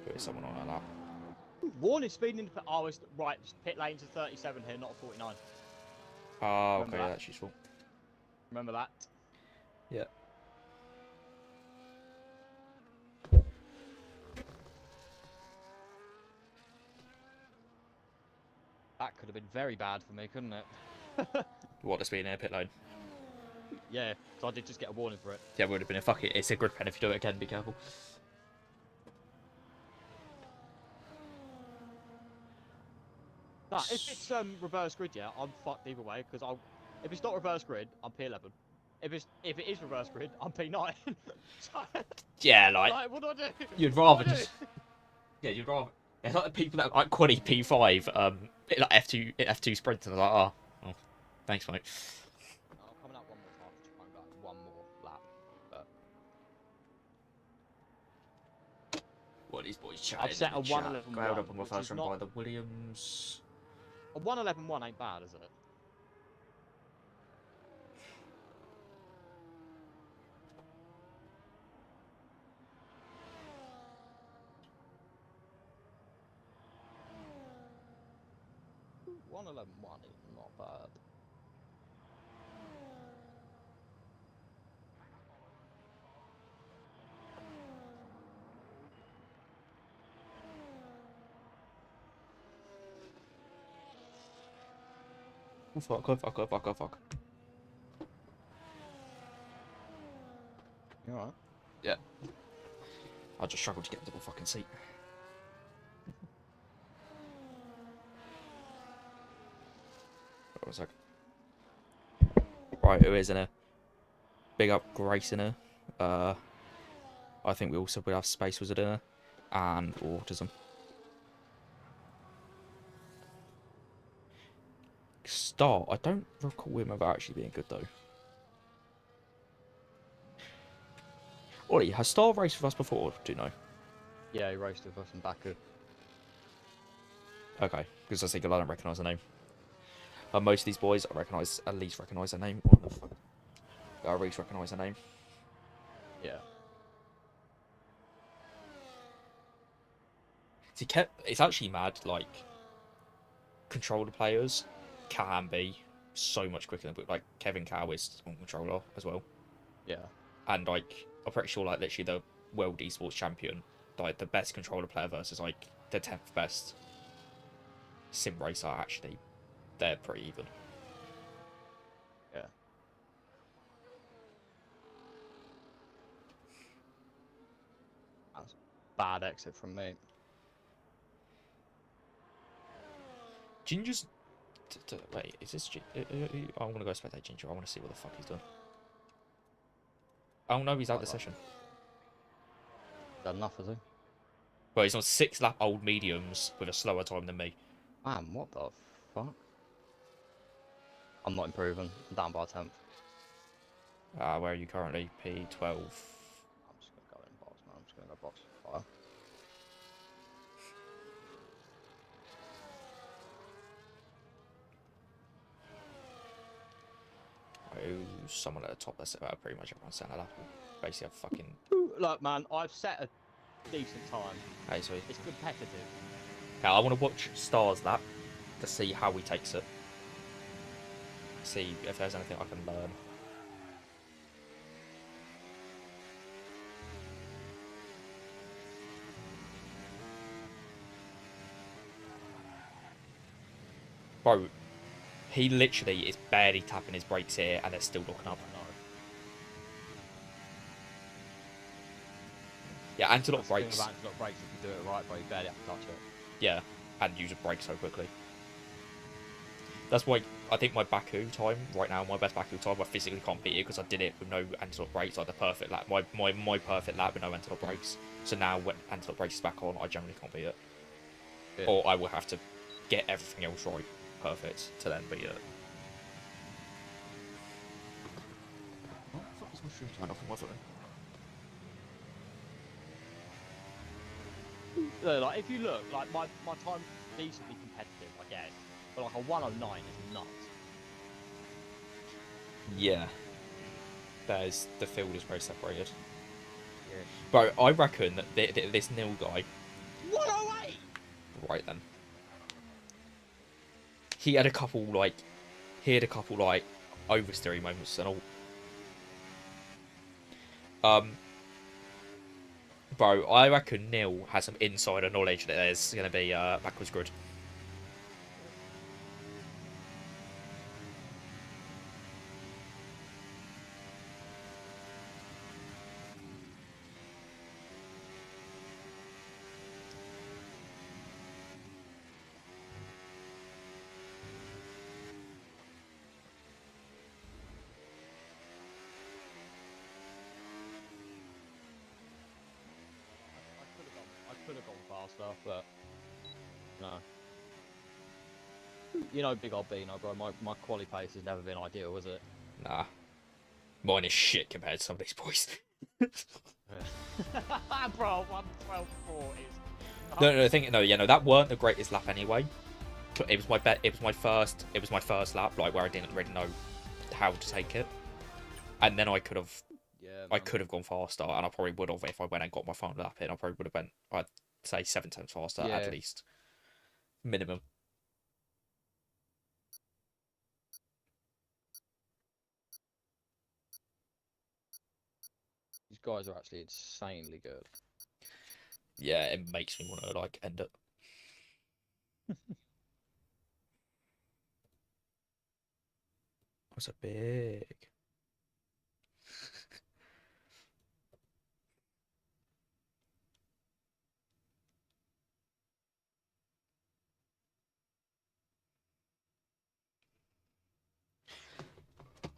There is someone on their lap. Warning speeding in the... Oh, it's right, pit lanes are 37 here, not 49. Oh, Remember okay, that? that's useful. Remember that? Yeah. That could have been very bad for me, couldn't it? What, the speed in a pit lane? Yeah, so I did just get a warning for it. Yeah, it would have been a fuck it. It's a grid pen if you do it again, be careful. Nah, if it's reverse grid, yeah, I'm fucked either way, because if it's not reverse grid, I'm P11. If it is reverse grid, I'm P9. Yeah, like, What do I do? you'd rather What do I just... Yeah, you'd rather... It's like the people that like quality P5, like F2 sprint, and I was like, oh, thanks, mate. I'm coming out one more time to try and go one more lap. But What are these boys chatting? I've set in a the chat? 1:11.1, Go up on my which first is run not- by the Williams. a 1:11.1 ain't bad, is it? Ooh, 1:11.1 is not bad. Oh, fuck, oh, fuck, oh, fuck, oh, fuck. You alright? Yeah. I just struggled to get into the fucking seat. Hold on a sec. Right, who is in here? Big up Grace in here. I think we also will have Space Wizard in here. And Autism. Star, I don't recall him ever actually being good though. Ollie, has Star raced with us before? Do you know? Yeah, he raced with us in Baku. Okay, because I think I don't recognise the name. Most of these boys, I at least recognise their name. What the fuck? I at least recognise their name. Yeah. See, it's actually mad. Like, controller players can be so much quicker than, like, Kevin Cow is on controller as well. Yeah. And like, I'm pretty sure like literally the world esports champion, like the best controller player versus like the 10th best sim racer, actually, they're pretty even. Yeah. That's bad exit from me. Ginger's. Wait, is this? I'm gonna go spectate Ginger. I want to see what the fuck he's done. Oh no, he's out the session. Done enough, has he? Well, he's on 6 lap old mediums with a slower time than me. Man, what the fuck? I'm not improving. I'm down by a 10th. Where are you currently? P12. I'm just gonna go in box, man. I'm just gonna go box fire. Oh, someone at the top. That's pretty much everyone saying that. Basically, a fucking. Look, man, I've set a decent time. Hey, so It's competitive. I want to watch Stars Lap to see how he takes it. See if there's anything I can learn. Bro, he literally is barely tapping his brakes here and they're still looking up. No. Yeah, Antelope That's the thing brakes. with Antelope brakes, if you do it right, bro, you barely have to touch it. Yeah, and use a brake so quickly. That's why I think my Baku time right now, my best Baku time, I physically can't beat it because I did it with no Antelope brakes, like the perfect lap. My perfect lap with no Antelope brakes. So now when Antelope brakes is back on, I generally can't beat it. Yeah. Or I will have to get everything else right, perfect, to then beat it. What the fuck is my stream turned off on my phone? Like, if you look, like, my time's decently competitive, I guess. But, like, a 109 is nuts. Yeah. There's the field is very separated. Yeah. Bro, I reckon that this Nil guy. 108! Right then. He had a couple like oversteering moments and all. Bro, I reckon Neil has some insider knowledge that there's gonna be backwards grid. I could have gone faster, but no. You know, big old Beano, bro. My quali pace has never been ideal, has it? Nah. Mine is shit compared to some of these boys. Bro, 112.4 is. No, that weren't the greatest lap anyway. It was my first lap, like where I didn't really know how to take it. And then I could have gone faster, and I probably would have if I went and got my final lap in. I probably would have been, I'd say, 7 times faster Yeah. at least, minimum. These guys are actually insanely good. Yeah, it makes me want to like end it. That's a big.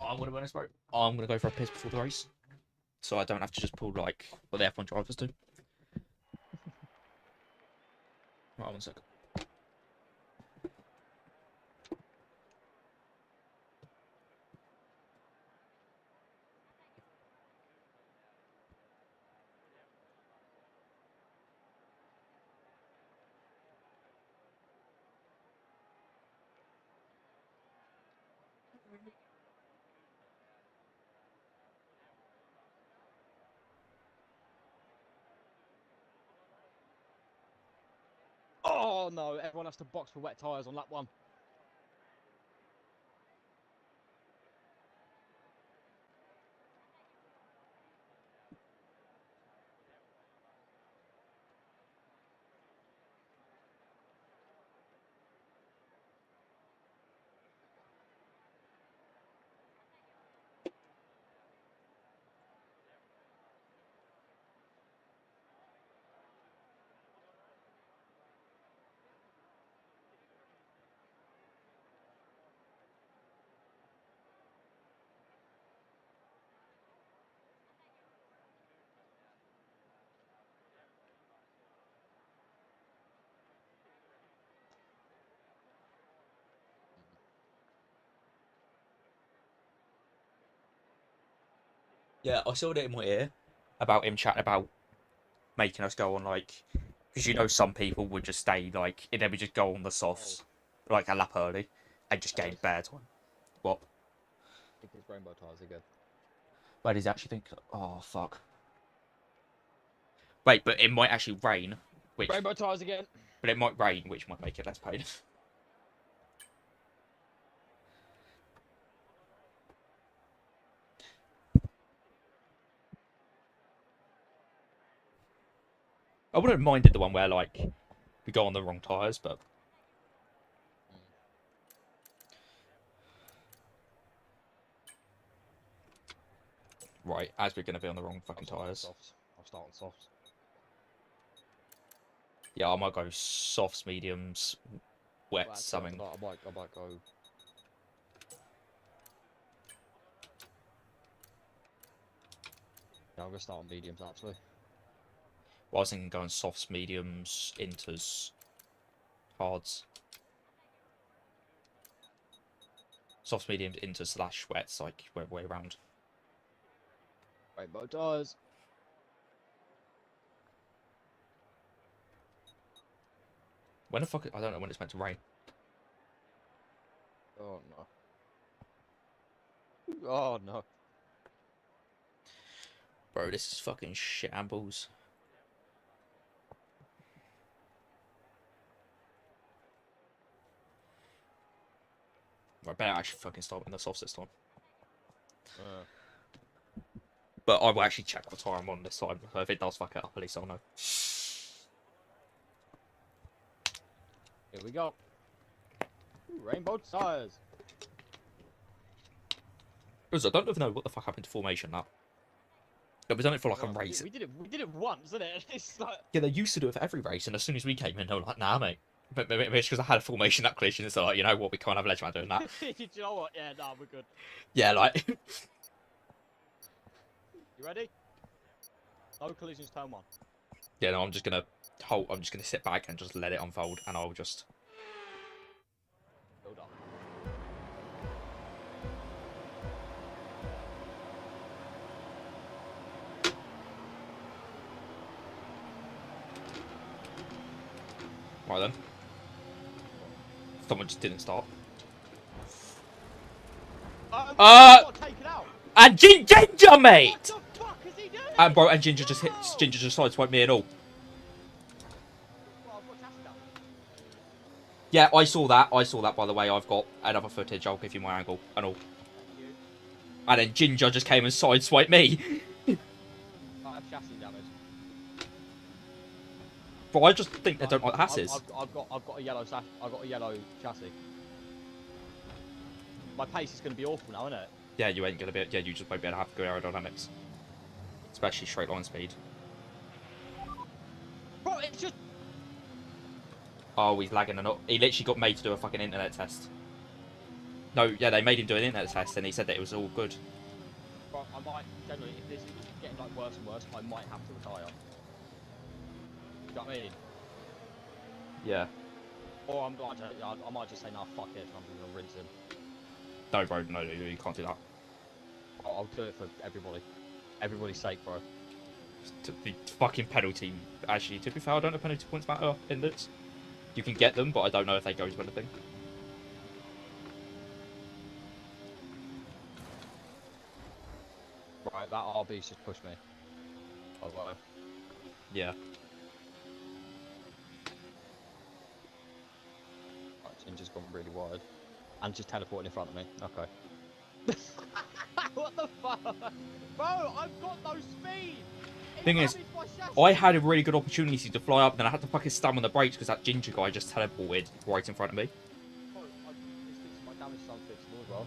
I'm gonna be honest, bro. I'm gonna go for a piss before the race, so I don't have to just pull like what the F1 drivers do. Right, 1 second. Oh no, everyone has to box for wet tyres on lap 1. Yeah, I saw it in my ear about him chatting about making us go on like, because some people would just stay like, they would just go on the softs like a lap early and just gain bare time. What? I think his rainbow tyres are good. Where does he actually think? Oh fuck. Wait, but it might actually rain, which Rainbow tires again. but it might rain, which might make it less pain. I wouldn't have minded the one where like we go on the wrong tires, but right, as we're gonna be on the wrong fucking tires. I'll start on softs. Yeah, I might go softs, mediums, wet, Well, actually, something. I might go. Yeah, I'm gonna start on mediums actually. Well, I was thinking going softs, mediums, inters, hards. Softs, mediums, inters slash wets, like way around. Rainbow tires. When the fuck? I don't know when it's meant to rain. Oh no. Oh no. Bro, this is fucking shambles. I better actually fucking start with the softs this time. But I will actually check what tire I'm on this time. So if it does fuck it up, at least I'll know. Here we go. Rainbow tires. Because I don't even know what the fuck happened to formation now. Yeah, we've done it for like a Oh, race. We did it once, didn't it? It's like Yeah, they used to do it for every race, and as soon as we came in, they were like, nah, mate. But it's because I had a formation that collision, so like, you know what, we can't have Ledgeman doing that. you know what? Yeah, nah, we're good. Yeah, like... You ready? No collisions, turn one. yeah, no, I'm just gonna sit back and just let it unfold, and I'll just... Build up. Right then. Someone just didn't start. Got taken out. And Ginger, mate! What the fuck is he doing? And bro, and Ginger just sideswiped me and all. Well, I've got chassis down. Yeah, I saw that, by the way. I've got another footage. I'll give you my angle and all. Thank you. And then Ginger just came and sideswiped me. I have chassis damage. Bro, I just think they don't like Hasses. I've got a yellow chassis. My pace is going to be awful now, isn't it? Yeah, you ain't gonna be. Yeah, you just won't be able to have good aerodynamics, especially straight line speed. Bro, it's just. Oh, he's lagging and not. He literally got made to do a fucking internet test. No, yeah, they made him do an internet test, and he said that it was all good. Bro, I might generally, if this is getting like worse and worse, I might have to retire. You know what I mean? Yeah. Or I might just say, nah, fuck it, I'm just gonna rinse him. No, bro, no, you can't do that. I'll do it for everybody. Everybody's sake, bro. The fucking penalty. Actually, to be fair, I don't know if penalty points matter in this. You can get them, but I don't know if they go to anything. Right, that RB's just pushed me. By the way. Yeah. Right, Ginger's gone really wide. And just teleported in front of me. Okay. What the fuck? Bro, I've got no speed! It Thing is, damaged my chassis. I had a really good opportunity to fly up, then I had to fucking slam on the brakes because that Ginger guy just teleported right in front of me. Bro, my damage is unfixable as well.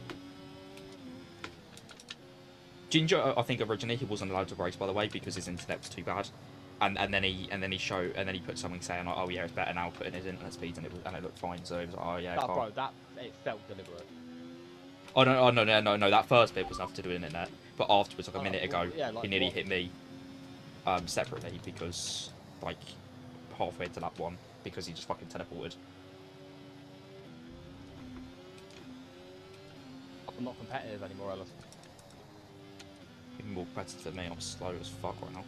Ginger, I think originally he wasn't allowed to race, by the way, because his internet was too bad. And then he put something saying like, oh yeah, it's better now, putting his internet speeds, and it looked fine. So he was like, oh yeah, No, can't. bro, it felt deliberate. Oh no, that first bit was enough to do with internet, but afterwards, like a minute ago, yeah, like he nearly what? hit me, separately because like halfway to lap one because he just fucking teleported. I'm not competitive anymore, Ellis. Even more competitive than me. I'm slow as fuck right now.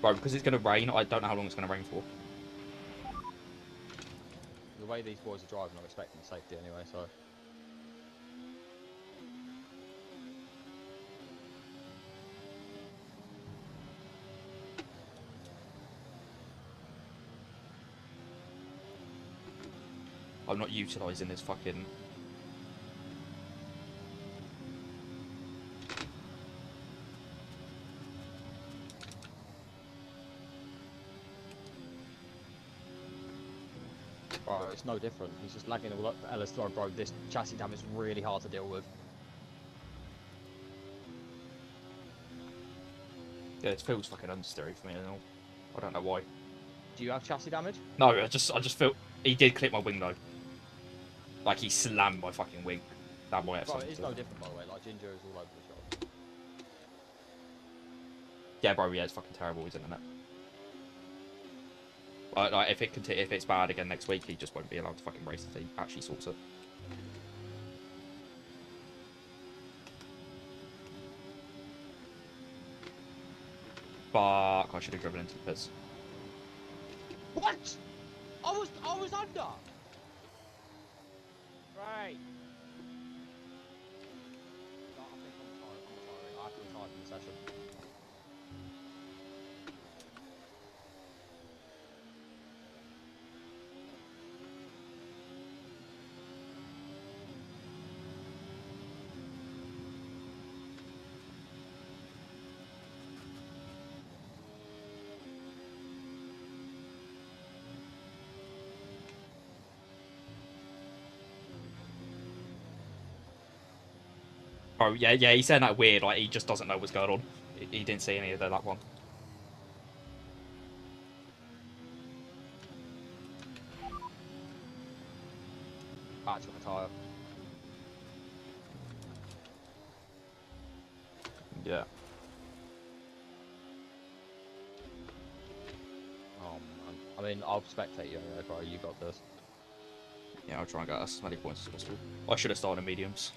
Bro, because it's gonna rain, I don't know how long it's gonna rain for. The way these boys are driving, I'm expecting safety anyway, so. I'm not utilising this fucking... Bro, it's no different. He's just lagging all up for LS2, bro. This chassis damage is really hard to deal with. Yeah, it feels fucking understeery for me now. I don't know why. Do you have chassis damage? No, I just felt... He did clip my wing though. Like, he slammed my fucking wing. That might have Bro, something it's to no do with it. different, by the way. Like, Ginger is all over the shop. Yeah, bro, yeah, it's fucking terrible, isn't it? Like if it's bad again next week, he just won't be allowed to fucking race if he actually sorts it. Fuck, I should have driven into the pits. What? I was under. Right. No, I think I'm sorry. I have to retire from the session. Oh yeah, he's saying that weird, like he just doesn't know what's going on. He didn't see any of that one. Back to retire. Yeah. Oh man. I mean, I'll spectate you anyway, bro. You got this. Yeah, I'll try and get as many points as possible. I should have started in mediums.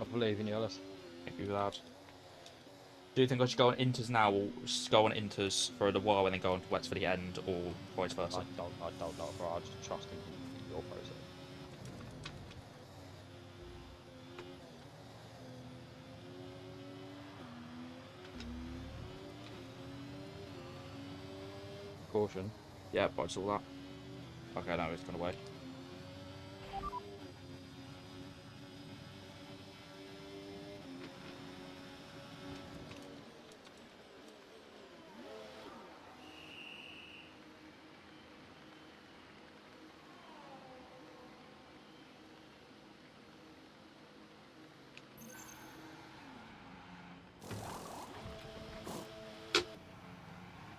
I believe in you, Ellis. Thank you, lad. Do you think I should go on Inters now, or just go on Inters for a while and then go on to Wets for the end, or vice versa? I don't know, bro. I just trust in your process. Caution. Yeah, but it's all that. Okay, no, it's gone away.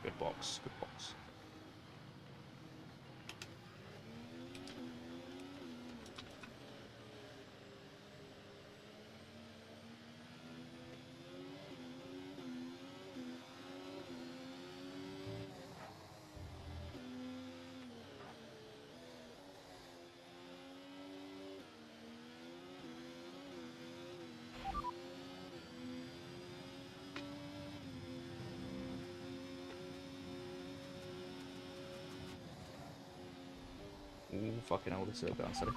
Good box, good box. Ooh, fucking hell, this is a bit unsteady.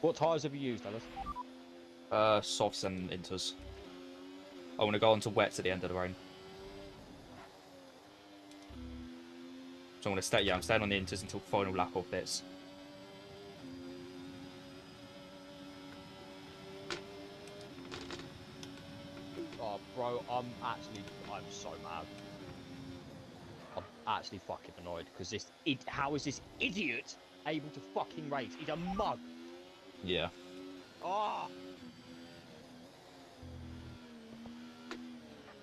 What tyres have you used, Ellis? Softs and Inters. I want to go on to Wets at the end of the rain. So I'm going to stay, yeah, I'm staying on the Inters until final lap of this. Bro, I'm so mad. I'm actually fucking annoyed because how is this idiot able to fucking race? He's a mug. Yeah. Ah. I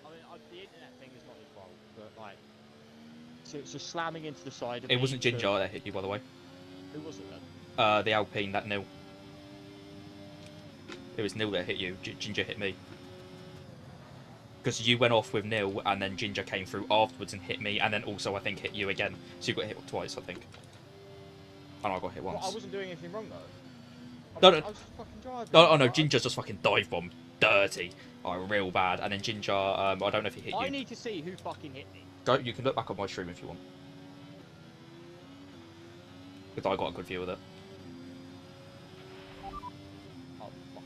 mean, the internet thing is not his fault, but like, so slamming into the side of It me. wasn't Ginger that hit you, by the way. Who was it then? The Alpine, that Nil. It was Nil that hit you. Ginger hit me. Because you went off with Nil, and then Ginger came through afterwards and hit me, and then also I think hit you again. So you got hit twice, I think. And I got hit once. Well, I wasn't doing anything wrong though. No, I was just fucking driving. Oh no, Ginger's just fucking dive bomb, dirty, real bad. And then Ginger, I don't know if he hit you. I need to see who fucking hit me. You can look back on my stream if you want. Because I got a good view of it. Oh, fuck.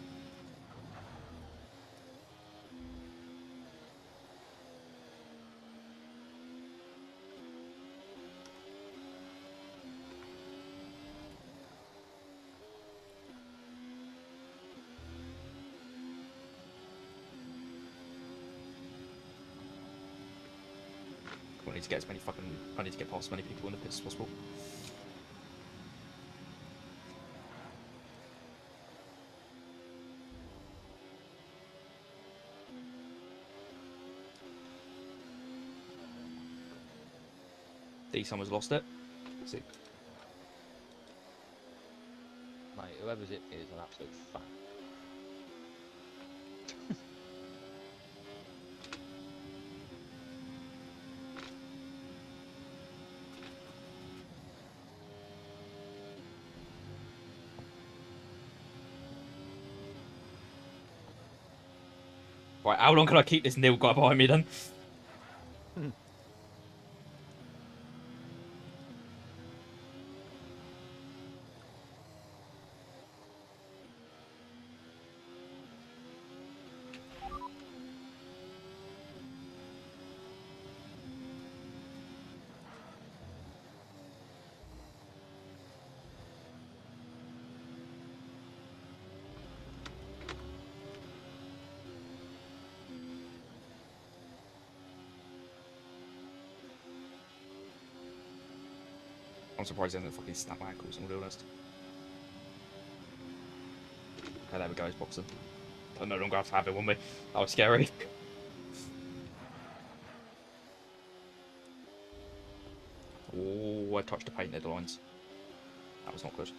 I need to get I need to get past as many people in the pits as possible. D Summers lost it. See. Mate, whoever's it is an absolute fan. Right, how long can I keep this Nil guy behind me then? I'm surprised he hasn't fucking snapped my ankles, I'm honest. Okay, there we go, he's boxing. I no longer have to have it on me. That was scary. Oh, I touched the painted lines. That was not good.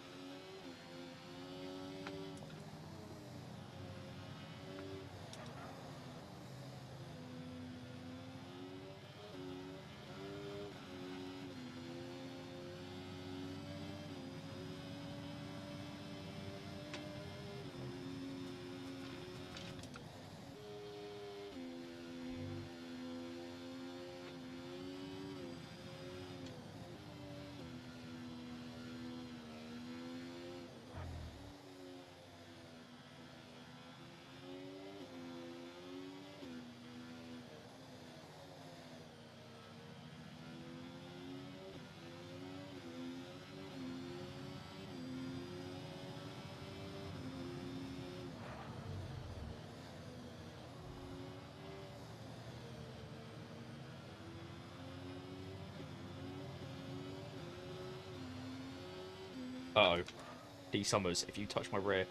Uh-oh. D Summers, if you touch my rear.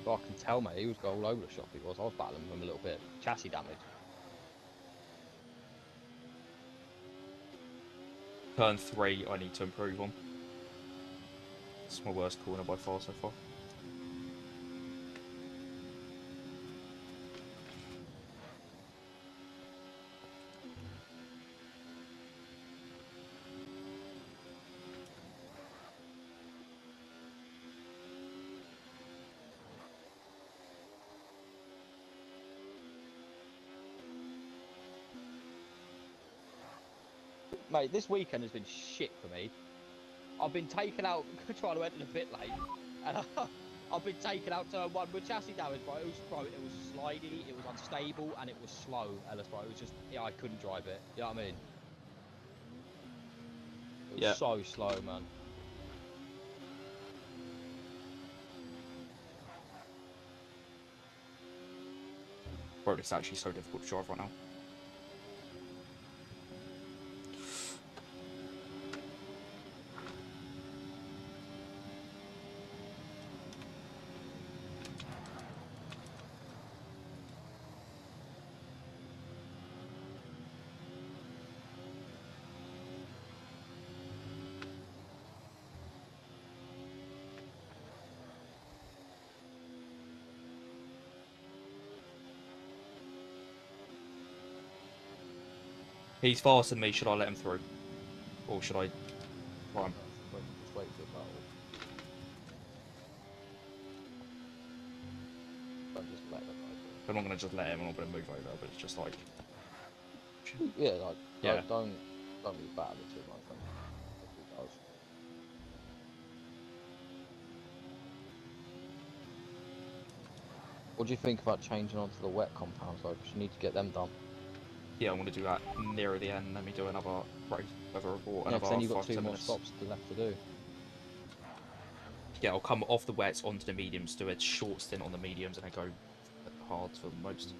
I can tell, mate. He was all over the shop. He was. I was battling with him a little bit. Chassis damage. Turn 3, I need to improve on. It's my worst corner by far so far. Mate, this weekend has been shit for me. I've been taken out trying to enter the pit lane, and I've been taken out turn one with chassis damage, bro. It was slidey, it was unstable, and it was slow, Ellis, bro. It was just, yeah, I couldn't drive it. You know what I mean? It was Yeah. so slow, man. Bro, it's actually so difficult to drive right now. He's faster than me. Should I let him through? Or should I try him? Just wait for the battle. Don't just let them I'm not going to just let him. I'm not going to move over, but it's just like... Yeah, like, Yeah. don't really battle it too much. If he does. What do you think about changing onto the wet compounds though? Because you need to get them done. Yeah, I'm going to do that nearer the end. Let me do another race, another report, Yeah, another 'cause then you've got 5 2 more minutes. stops left to do. Yeah, I'll come off the wets onto the mediums, do a short stint on the mediums, and then go hard for most.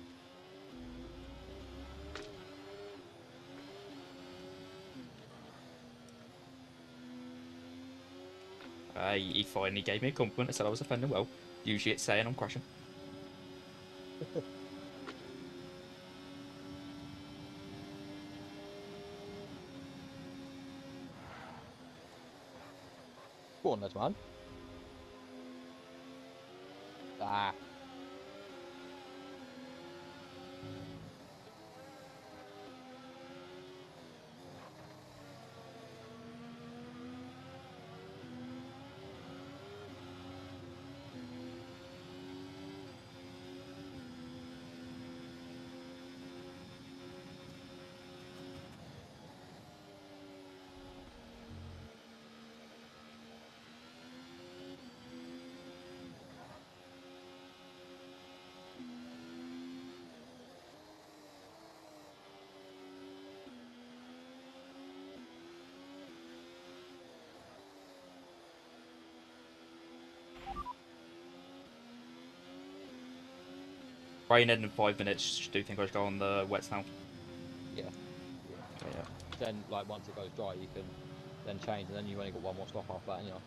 He finally gave me a compliment and said I was offending well. Usually it's saying I'm crashing. Go on, Les, man. Ah. Rain in 5 minutes. Do you think I should go on the wets now? Yeah. Okay, yeah. Then, like, once it goes dry, you can then change, and then you've only got 1 more stop after that, you know.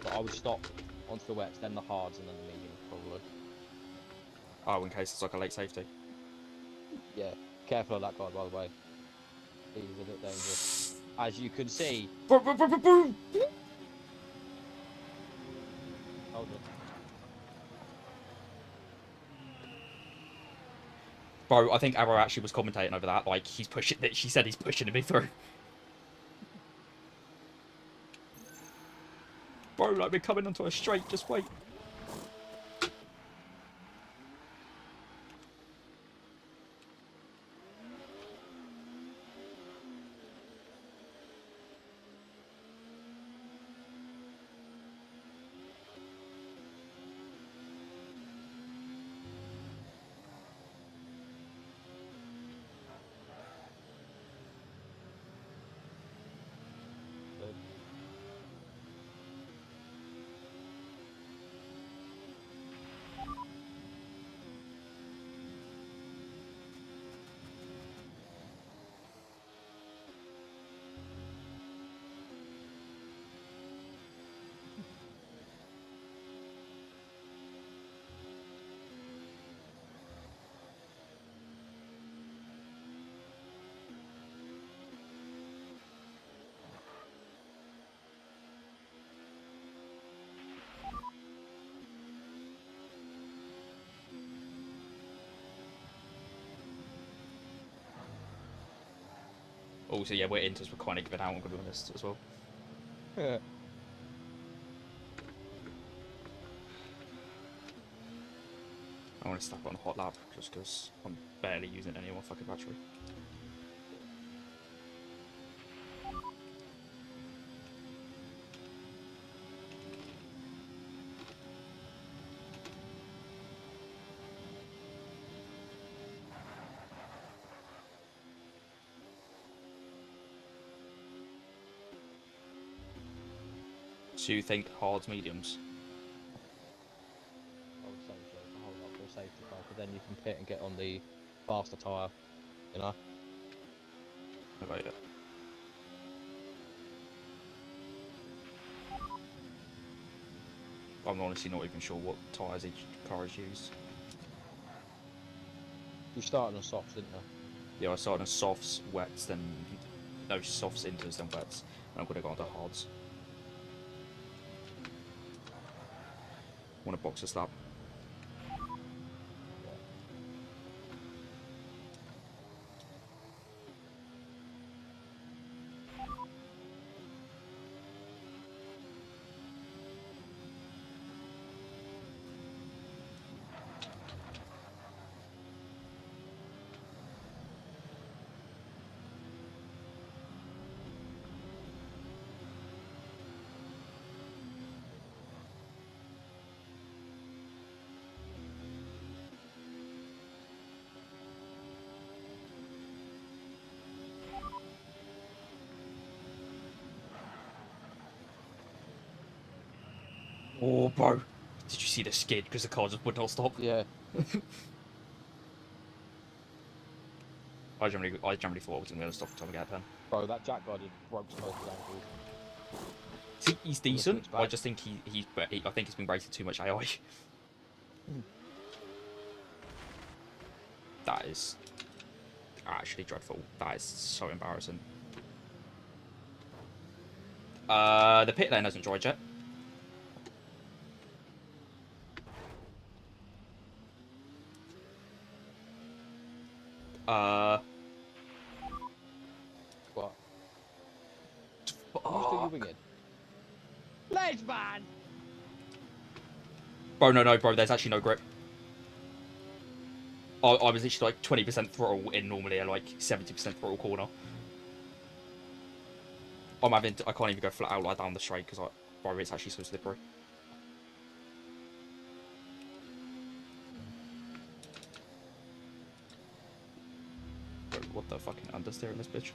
But I would stop onto the wets, then the hards, and then the mediums, probably. Oh, in case it's like a late safety. Yeah. Careful of that guy, by the way. He's a bit dangerous. As you can see. Boom, boom, boom, boom, boom. Hold on. Bro, I think Arrow actually was commentating over that. Like, he's pushing. She said he's pushing me through. Bro, like, we're coming onto a straight. Just wait. Also, yeah, we're into this. We're kind of giving out, I'm going to be honest, as well. I want to stack on a hot lap just because I'm barely using any more fucking battery. So you think hards, mediums? I would say so. To hold up for a safety car, because then you can pit and get on the faster tyre. You know. Okay, yeah. I'm honestly not even sure what tyres each car is used. You started on softs, didn't you? Yeah, I started on softs, wets, then no softs, inters, then wets, and I'm gonna go on to hards. Want a boxer slap? Yeah. Oh, bro! Did you see the skid? Because the car just would not stop. Yeah. I generally thought I was gonna be able to stop until I get a pen. Bro, that Jack guy did broke both his ankles. See, he's On the decent. switchback. I just think I think he's been rated too much AI. That is actually dreadful. That is so embarrassing. The pit lane hasn't dried yet. What? Who's still winging? Ledge man! Bro, no, bro. There's actually no grip. I was literally like 20% throttle in normally a like 70% throttle corner. I can't even go flat out like down the straight because bro, it's actually so slippery. Bro, what the fucking understeer in this bitch?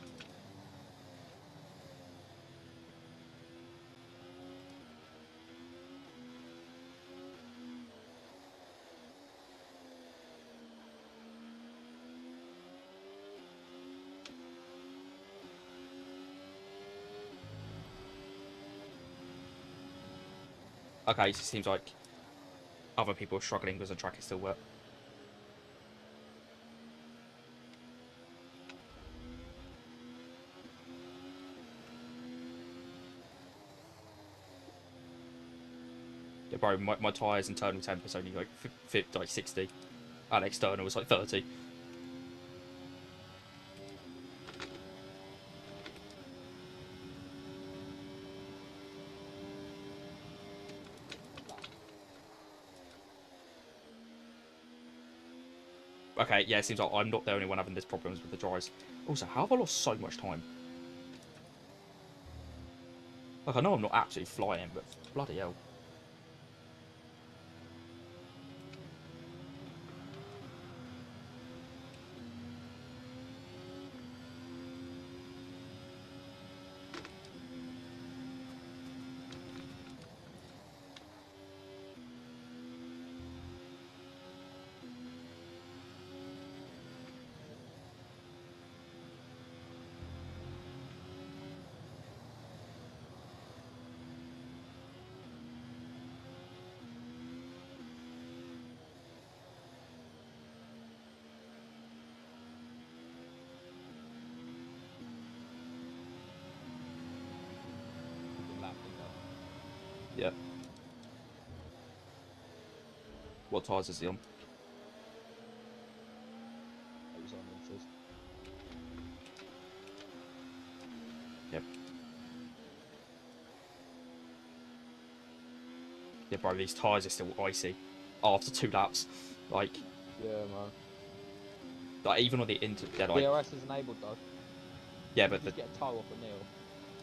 Okay, so it seems like other people are struggling because the track is still wet. Yeah, bro, my tyres internal temp is only like 60, and external is like 30. Okay, yeah, it seems like I'm not the only one having these problems with the dries. Also, how have I lost so much time? Like, I know I'm not absolutely flying, but bloody hell. Yeah. What tyres is he on? Yep. Yeah, bro, these tyres are still icy after 2 laps. Like, Yeah, man. like even on the they're like, DRS is enabled though. yeah, but Just get a toe off a Neil.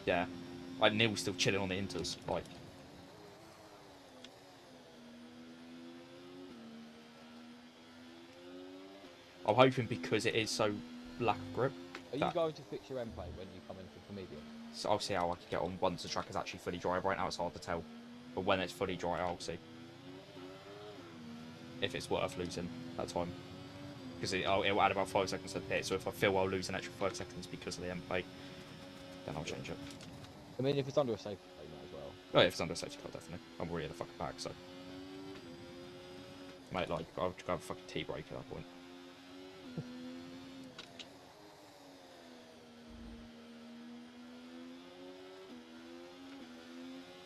yeah, like Neil's still chilling on the inters. Like, I'm hoping because it is so lack of grip Are you going to fix your end plate when you come in for medium? So I'll see how I can get on once the track is actually fully dry. Right now it's hard to tell, but when it's fully dry, I'll see if it's worth losing that time. Because it will add about 5 seconds to the pit. So if I feel I'll lose an extra 5 seconds because of the end plate, then I'll change it. I mean, if it's under a safety plate, you might as well. Oh yeah, if it's under a safety car, definitely. I'm already at the fucking back, so mate, like I'll have a fucking T brake at that point.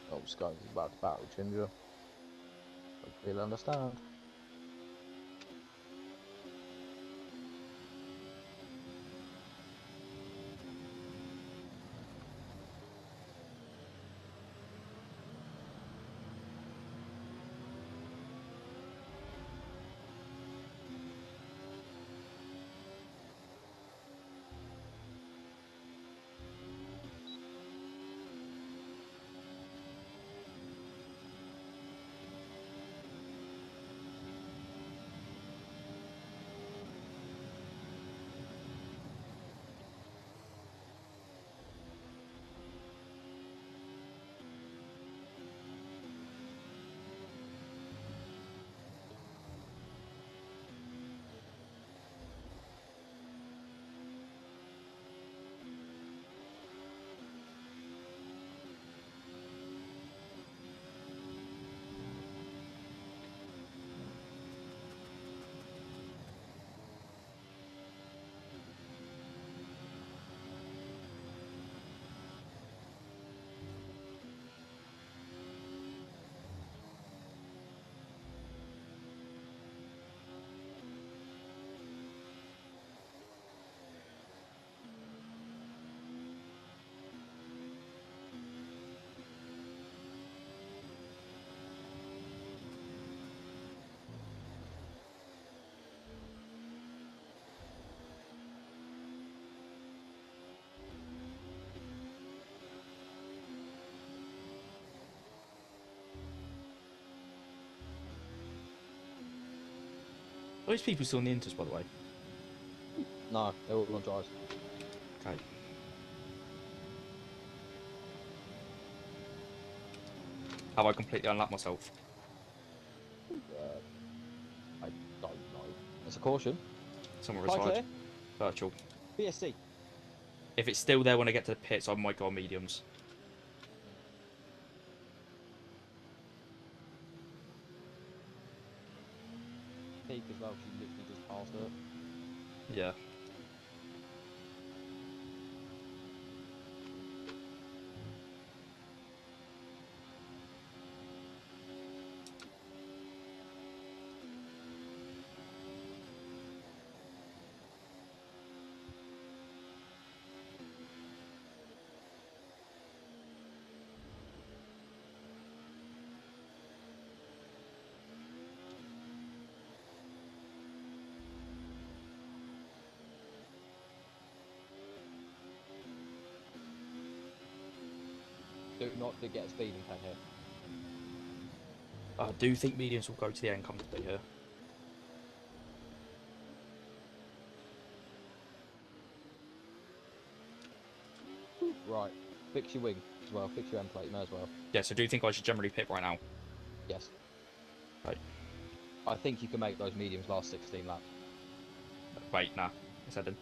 Oh, Scones is about to battle Ginger. Hopefully he'll understand. Are those people still in the Inters, by the way? No, they're all on dries. Okay. Have I completely unlocked myself? I don't know. It's a caution. Somewhere Quite aside. clear. Virtual. BSC. If it's still there when I get to the pits, I might go on mediums. Peak as well, she literally just passed it. Yeah. Do not to get a speeding pen here. I do think mediums will go to the end comfortably here. Right. Fix your wing as well. Fix your end plate, may as well. Yeah, so do you think I should generally pit right now? Yes. Right. I think you can make those mediums last 16 laps. Wait, nah. I said then.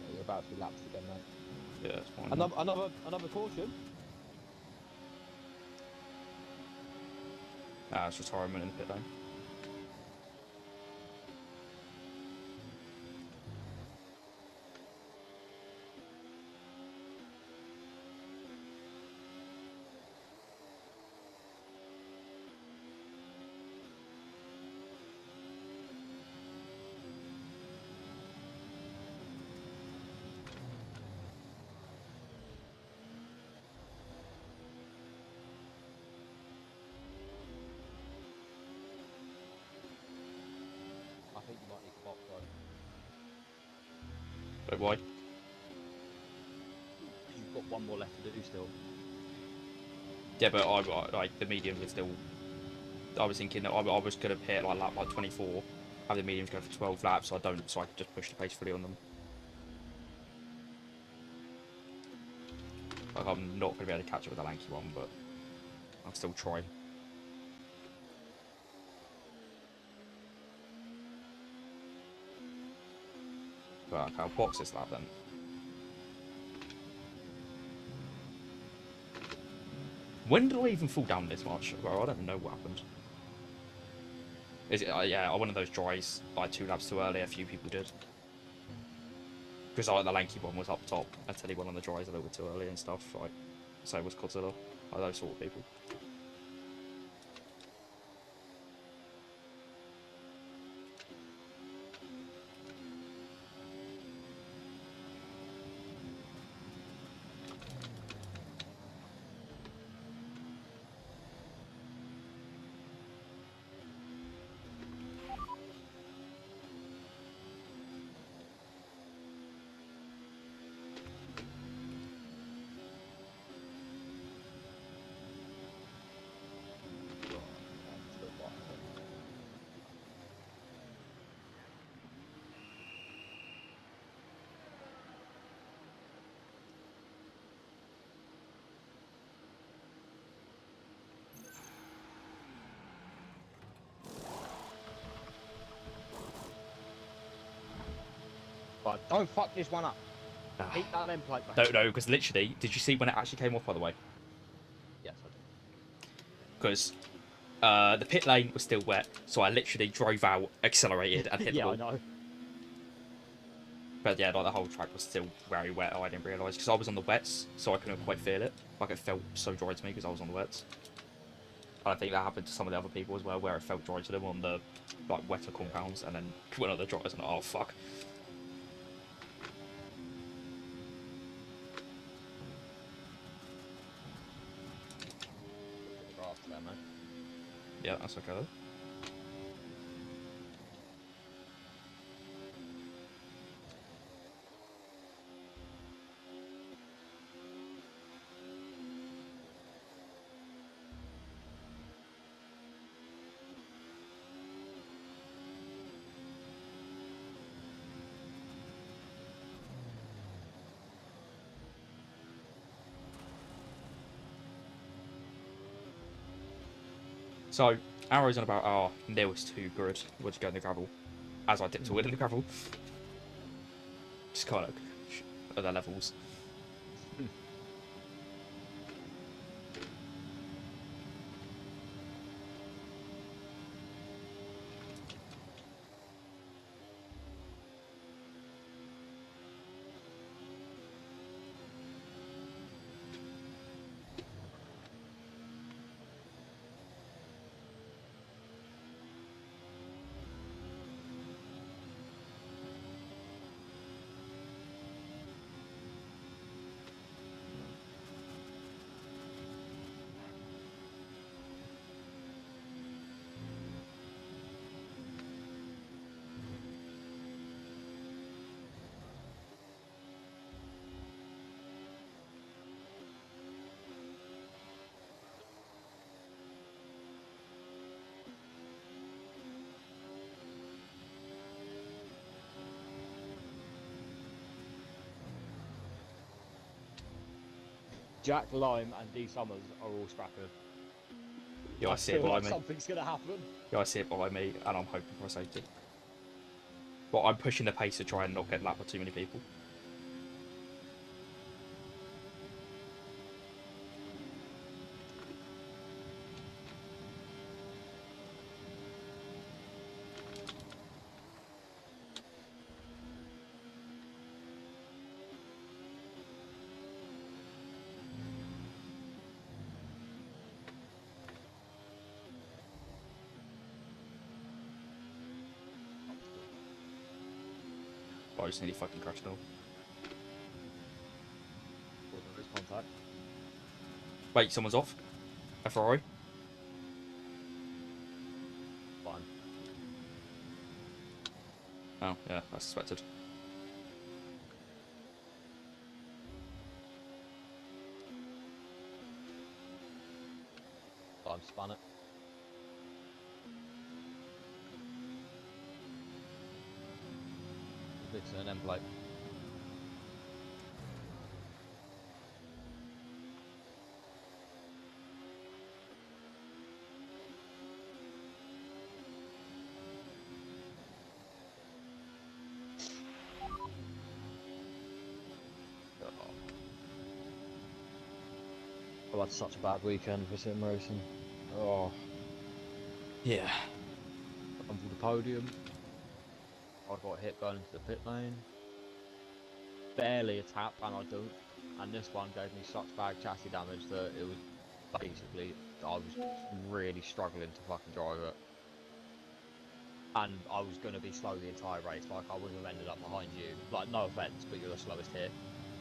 Yeah, you're about to be lapped again, mate. Yeah, that's fine. Another caution. Nah, it's retirement in the pit lane. But why? You've got one more left to do still. Yeah, but like the medium was still. I was thinking that I was gonna hit like lap 24, have the mediums go for 12 laps, so I could just push the pace fully on them. Like I'm not gonna be able to catch it with a lanky one, but I'll still try. But okay, I'll box this lap then. When did I even fall down this much? Bro, I don't know what happened. Is it? Yeah, one of those dries, like 2 laps too early. A few people did. Because like, the lanky one was up top. I tell you, one on the dries a little bit too early and stuff. Like, so was Godzilla. Like those sort of people. But don't fuck this one up. Keep that end plate back. Don't know, because literally, did you see when it actually came off, by the way? Yes, I did. Because the pit lane was still wet, so I literally drove out, accelerated, and hit the Yeah, wall. I know. But yeah, like the whole track was still very wet. I didn't realise because I was on the wets, so I couldn't quite feel it. Like it felt so dry to me because I was on the wets. And I think that happened to some of the other people as well, where it felt dry to them on the like wetter compounds, and then went on the dries and oh fuck. Grass there, man. Yeah, that's okay though. So, Arrow's on about, oh, Neil's too good. We'll just go in the gravel. As I dipped to win in the gravel. Just kind of at their levels. Jack Lime and D Summers are all scrapping. Yeah, I see it feel behind like me. something's gonna happen. Yeah, I see it behind me, and I'm hoping for a safety. But I'm pushing the pace to try and not get lapped by too many people. But I just nearly fucking crashed now. There is contact. Wait, someone's off? A Ferrari? Fine. Oh, yeah, that's suspected. and spun it. It's an end plate. I've had such a bad weekend for sim racing. Oh, Yeah. I'm for the podium. I got hit going into the pit lane. Barely a tap, and I don't. And this one gave me such bad chassis damage that it was basically, I was really struggling to fucking drive it. And I was going to be slow the entire race, like I would have ended up behind you. Like, no offense, but you're the slowest here.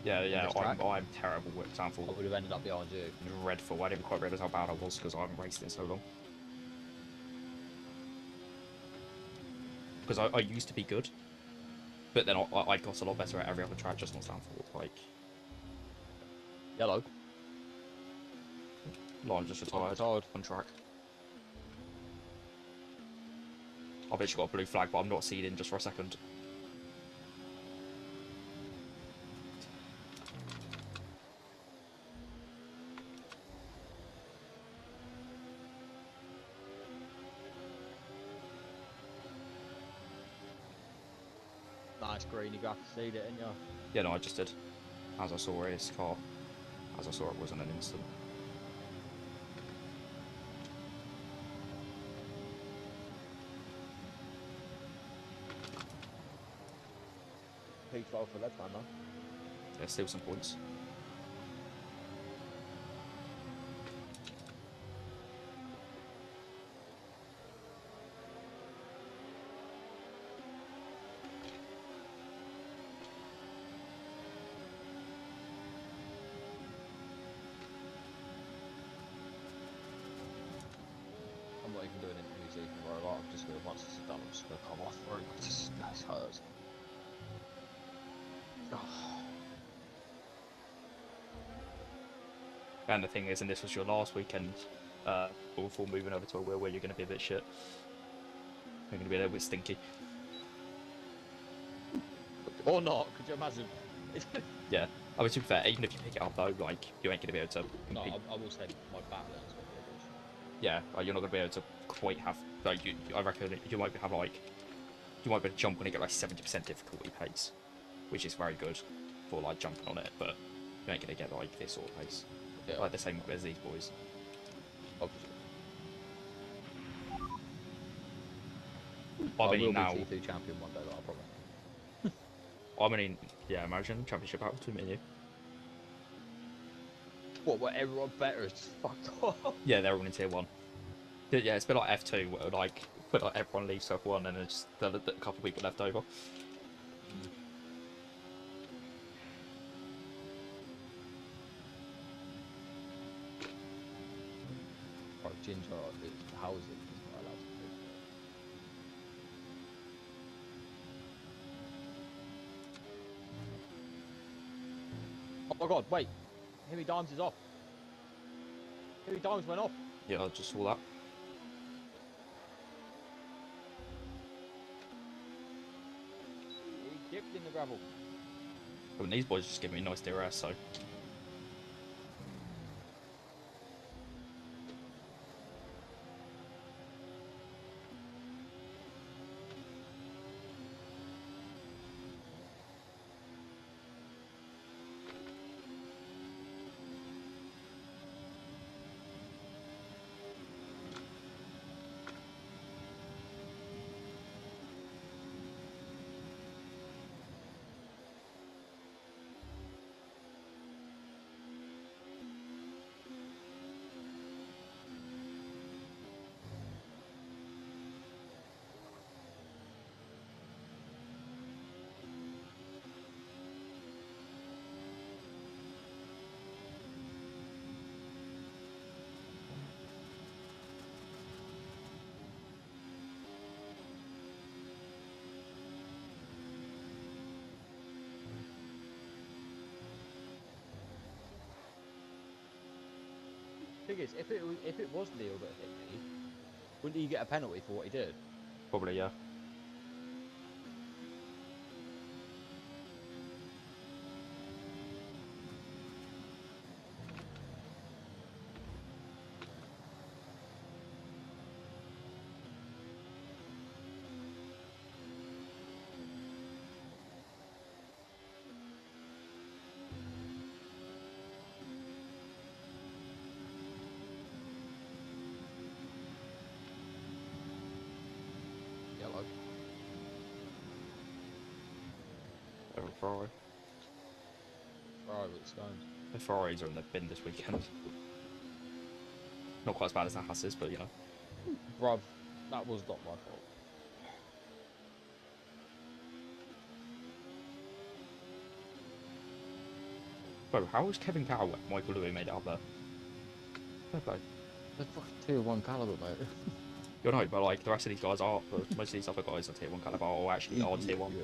Yeah, this track? I'm terrible with I example. would have ended up behind you. Dreadful. I didn't quite realise how bad I was because I haven't raced in so long. Because I used to be good, but then I got a lot better at every other track, just not Stanford. Like, Yellow. Lime just retired Retired. on track. I've literally got a blue flag, but I'm not seeding just for a second. Nice green, you got to see it, didn't you? Yeah, no, I just did. As I saw his car, as I saw it wasn't an instant. P12 for that one, though. There's still some points. I'm not even doing interviews even, bro. Like, I'm just gonna, once this is done, I'm just gonna come off, bro. It just, this hurts. And the thing is, and this was your last weekend, before moving over to a wheel where you're going to be a bit shit. You're going to be a little bit stinky. Or not, could you imagine? Yeah. I mean, to be fair, even if you pick it up though, like, you ain't going to be able to No, compete. I will say my back lens will be a Yeah, like, you're not going to be able to quite have, like, I reckon you might have, like, you might be able to jump on it, get, like, 70% difficulty pace, which is very good for, like, jumping on it, but you ain't going to get, like, this sort of pace. Yeah. Like, the same as these boys. obviously. I will mean, be now, T2 champion one day, though, I promise. I mean, yeah, imagine championship battle between me and you. What, where everyone better is just fucked off? Yeah, they're all in tier 1. Yeah, it's a bit like F2, where, like, everyone leaves F1 and there's just a couple of people left over. Bro, Ginger, how is it? He's not allowed to do that. Oh my god, wait! Himmy Dimes is off! Himmy Dimes went off! Yeah, I just saw that. He dipped in the gravel. I mean, these boys just give me nice DRS, so. thing is, if it was Neil that hit me, wouldn't he get a penalty for what he did? Probably, yeah. Yellow. Ferrari. Right, with stones. The Ferraris are in the bin this weekend. Not quite as bad as the Hasses, but you know. Bruv, that was not my fault. Bro, how was Kevin Cowell when Michael Louis made it up there? Fair play. They're fucking tier 1 caliber, mate. You know, but like the rest of these guys are, but most of these other guys are tier 1 caliber, or actually are tier 1. Yeah.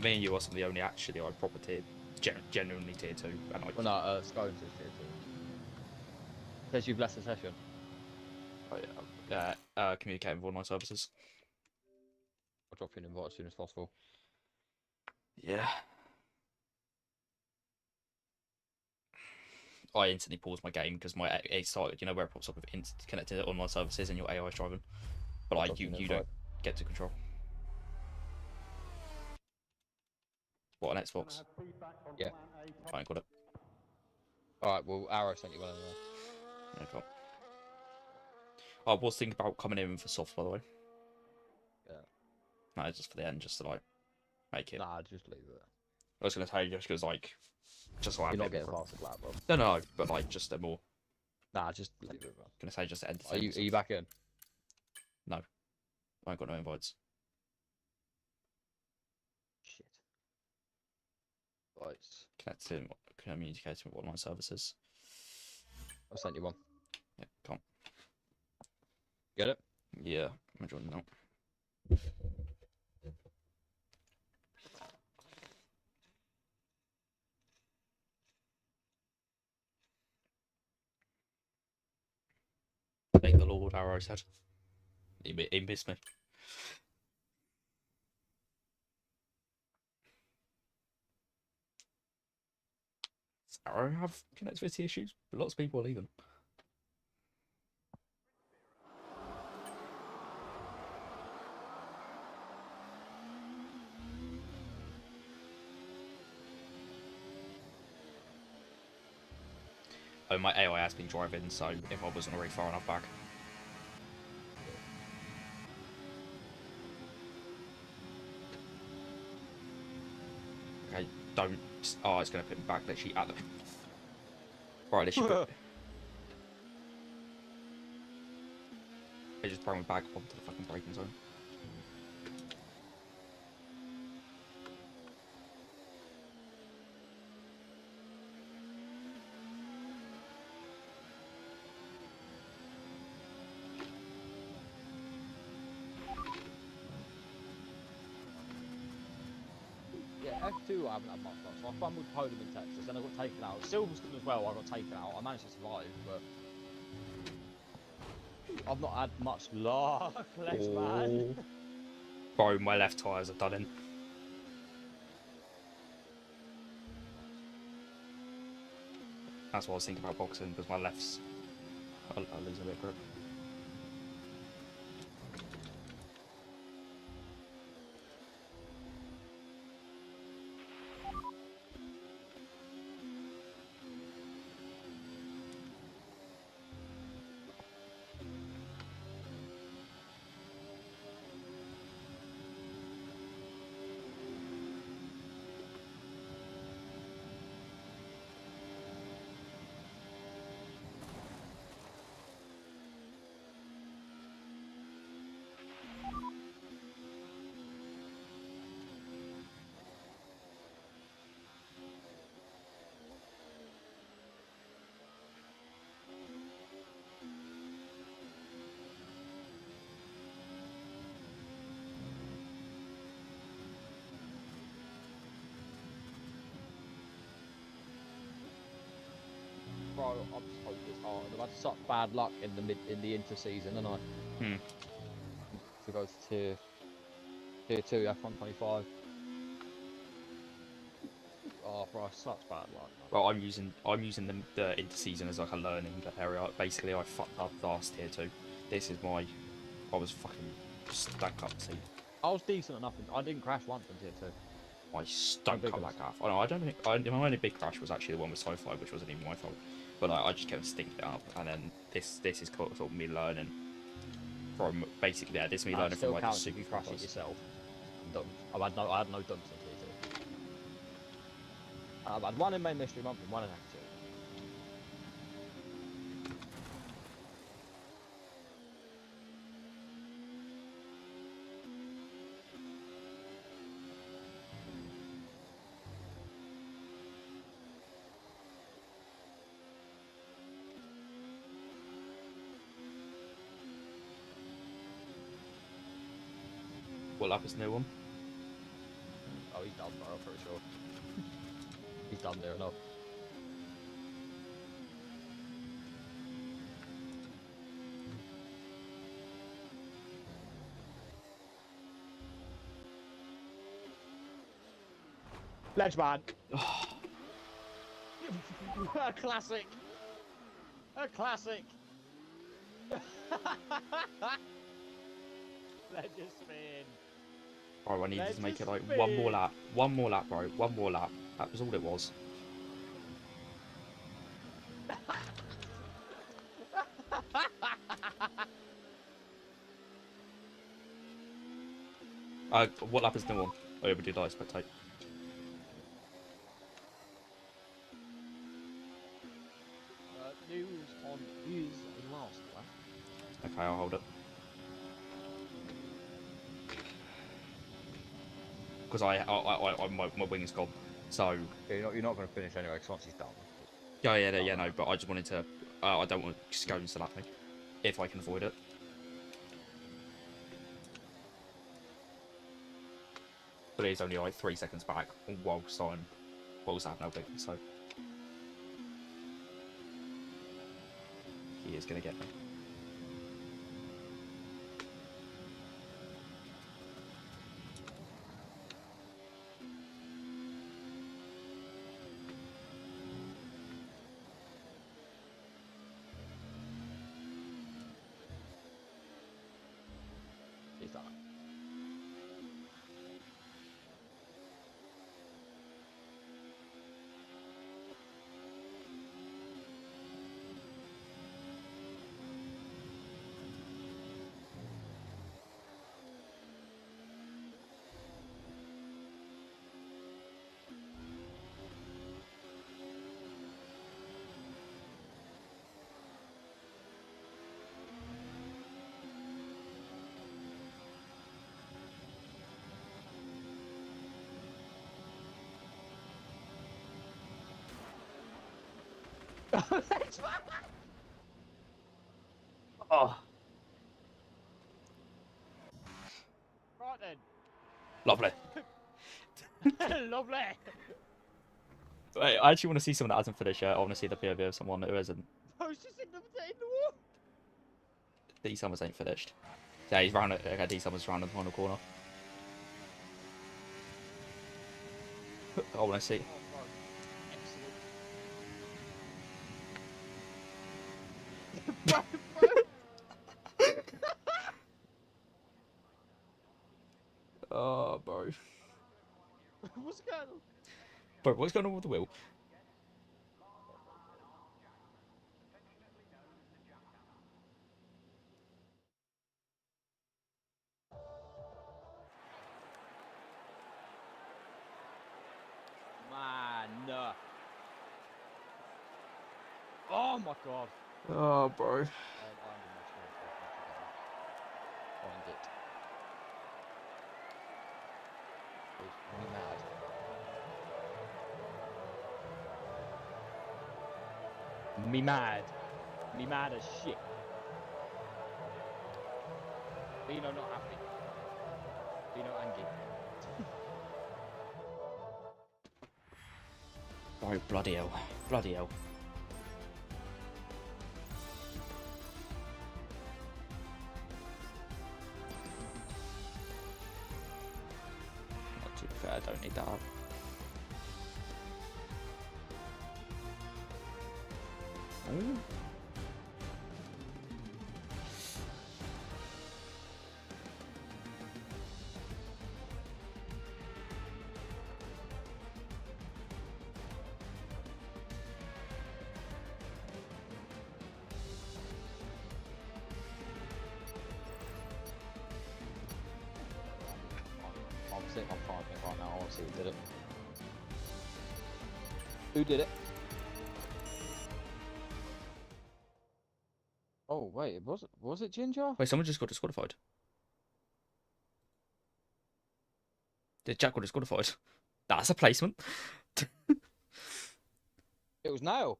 Me and you are some of the only actually are proper tier, genuinely tier 2. And like, Well, no, Scones is tier 2. Says you've left the session. oh, yeah, communicating with online services. I'll drop you an invite as soon as possible. Yeah. I instantly paused my game because my it started, you know, where it pops up with connected to online services and your AI is driving. But like, you don't get to control. What, on Xbox? Yeah. I ain't got it. Alright, well, Arrow sent you one anyway. Okay. I was thinking about coming in for soft, by the way. Yeah. No, just for the end, just to like make it. Nah, just leave it. I was gonna say just because like, just so I You're have not it getting for- past the black, bro. No, but like just a more. Nah, just leave it, bro. Gonna say just to Are entertain. you, are you back in? I ain't got no invites. Shit. Right. Communicating with online services. I'll send you one. Yeah, can't. Get it? Yeah, I'm joining now. Thank the Lord, Arrow said. He missed me. Does Arrow have connectivity issues? Lots of people are leaving. Oh, my AI has been driving, so if I wasn't already far enough back. Okay, don't. Oh, it's going to put me back literally at the. Right, literally put. It just brought me back onto the fucking braking zone. Yeah, F2 I haven't had much luck. So I fumbled podium in Texas, then I got taken out. Silverstone as well, I got taken out. I managed to survive, but I've not had much luck, less man. Oh. Bro, my left tyres are done in. That's what I was thinking about boxing, because my left's. I'll lose a bit of grip. I'm so disheartened. I've had such bad luck in the inter-season, and I to go to tier 2 F125. Oh, bro, such bad luck. Well, I'm using the interseason as like a learning area. Basically, I fucked up last tier 2. This is why I was fucking stuck up. See, I was decent enough. I didn't crash once in tier 2. I stunk big up was- that gaff. Oh no, I don't think my only big crash was actually the one with Sci-Fi, which wasn't even my fault. But I just kept stinking it up, and then this is sort of me learning from basically this is me learning from Still like the counts if super you crash it floppers. yourself. Dumps. I had no dumps in tier 2. I've had one in main mystery month and one in Act 2. What lap is the new one? Oh, he's done, bro, I'm pretty sure. He's done there enough. Ledgeman! A classic! A classic! Ledger spin! Bro, I needed Let's to make it just like one more spin. lap. One more lap, bro. One more lap. That was all it was. What lap is the new one? Oh, yeah, we did I spectate. News on who's last lap. Okay, I'll hold it. Because my wing is gone. So Yeah, you're not going to finish anyway, because once he's done. yeah, no. But I just wanted to. I don't want to just go into lapping if I can avoid it. But it is only like 3 seconds back whilst I have no big, so he is gonna get me. He's done. Oh, Right then. lovely. Lovely. Wait, I actually want to see someone that hasn't finished yet. I want to see the POV of someone who isn't. Post just in the wall. D Summers ain't finished. Yeah, he's round. Okay, D Summers round in the final corner. I want to see. Bro, bro. Oh, bro. What's going on? Bro, what's going on with the wheel? Man. Oh my god. Oh, bro. I'm find it. It's me mad. Me mad. Me mad as shit. Bino not happy. Bino angry. Bro, bloody hell. Bloody hell. up. Oh. I'm trying to think right now. I want to see who did it. Who did it? Oh wait, was it Ginger? Wait, someone just got disqualified. Did Jack got disqualified? That's a placement. It was Nail.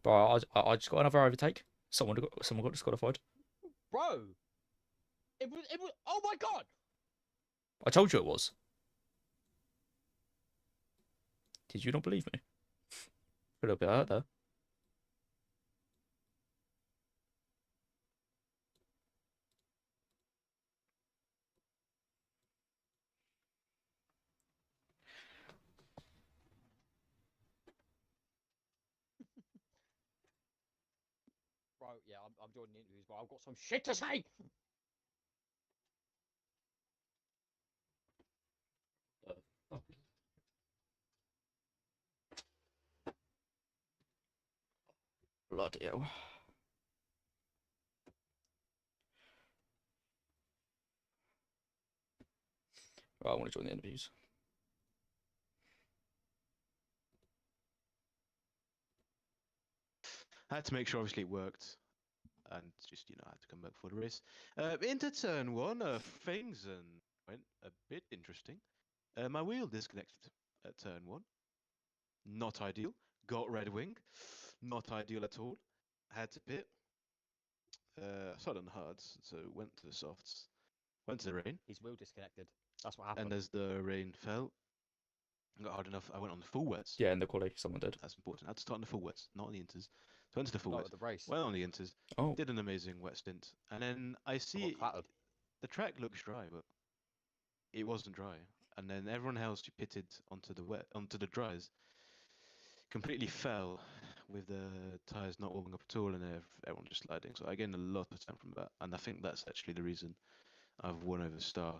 Bro, I just got another overtake. Someone got disqualified. Bro. It was. Oh my god. I told you it was. Did you not believe me? A little bit hurt there. Bro, yeah, I'm joining the interviews, but I've got some shit to say. Bloody hell. Right, I want to join the interviews. I had to make sure obviously it worked, and just I had to come back for the race. Into turn one, things went a bit interesting. My wheel disconnected at turn one. Not ideal. Got red wing. Not ideal at all. Had to pit. Started on the hards, so went to the softs. Went to the rain, His wheel disconnected. That's what happened. and as the rain fell, got hard enough. I went on the full wets. Yeah, in the quality, someone did. That's important. I had to start on the full wets, not on the inters. So I went to the full Not wets. at the race. Went on the inters. Oh, Did an amazing wet stint, and then I I got see clattered. the track looks dry, but it wasn't dry. And then everyone else who pitted onto the dries completely fell with the tires not warming up at all, and everyone just sliding. So I gained a lot of time from that, and I think that's actually the reason I've won over Star.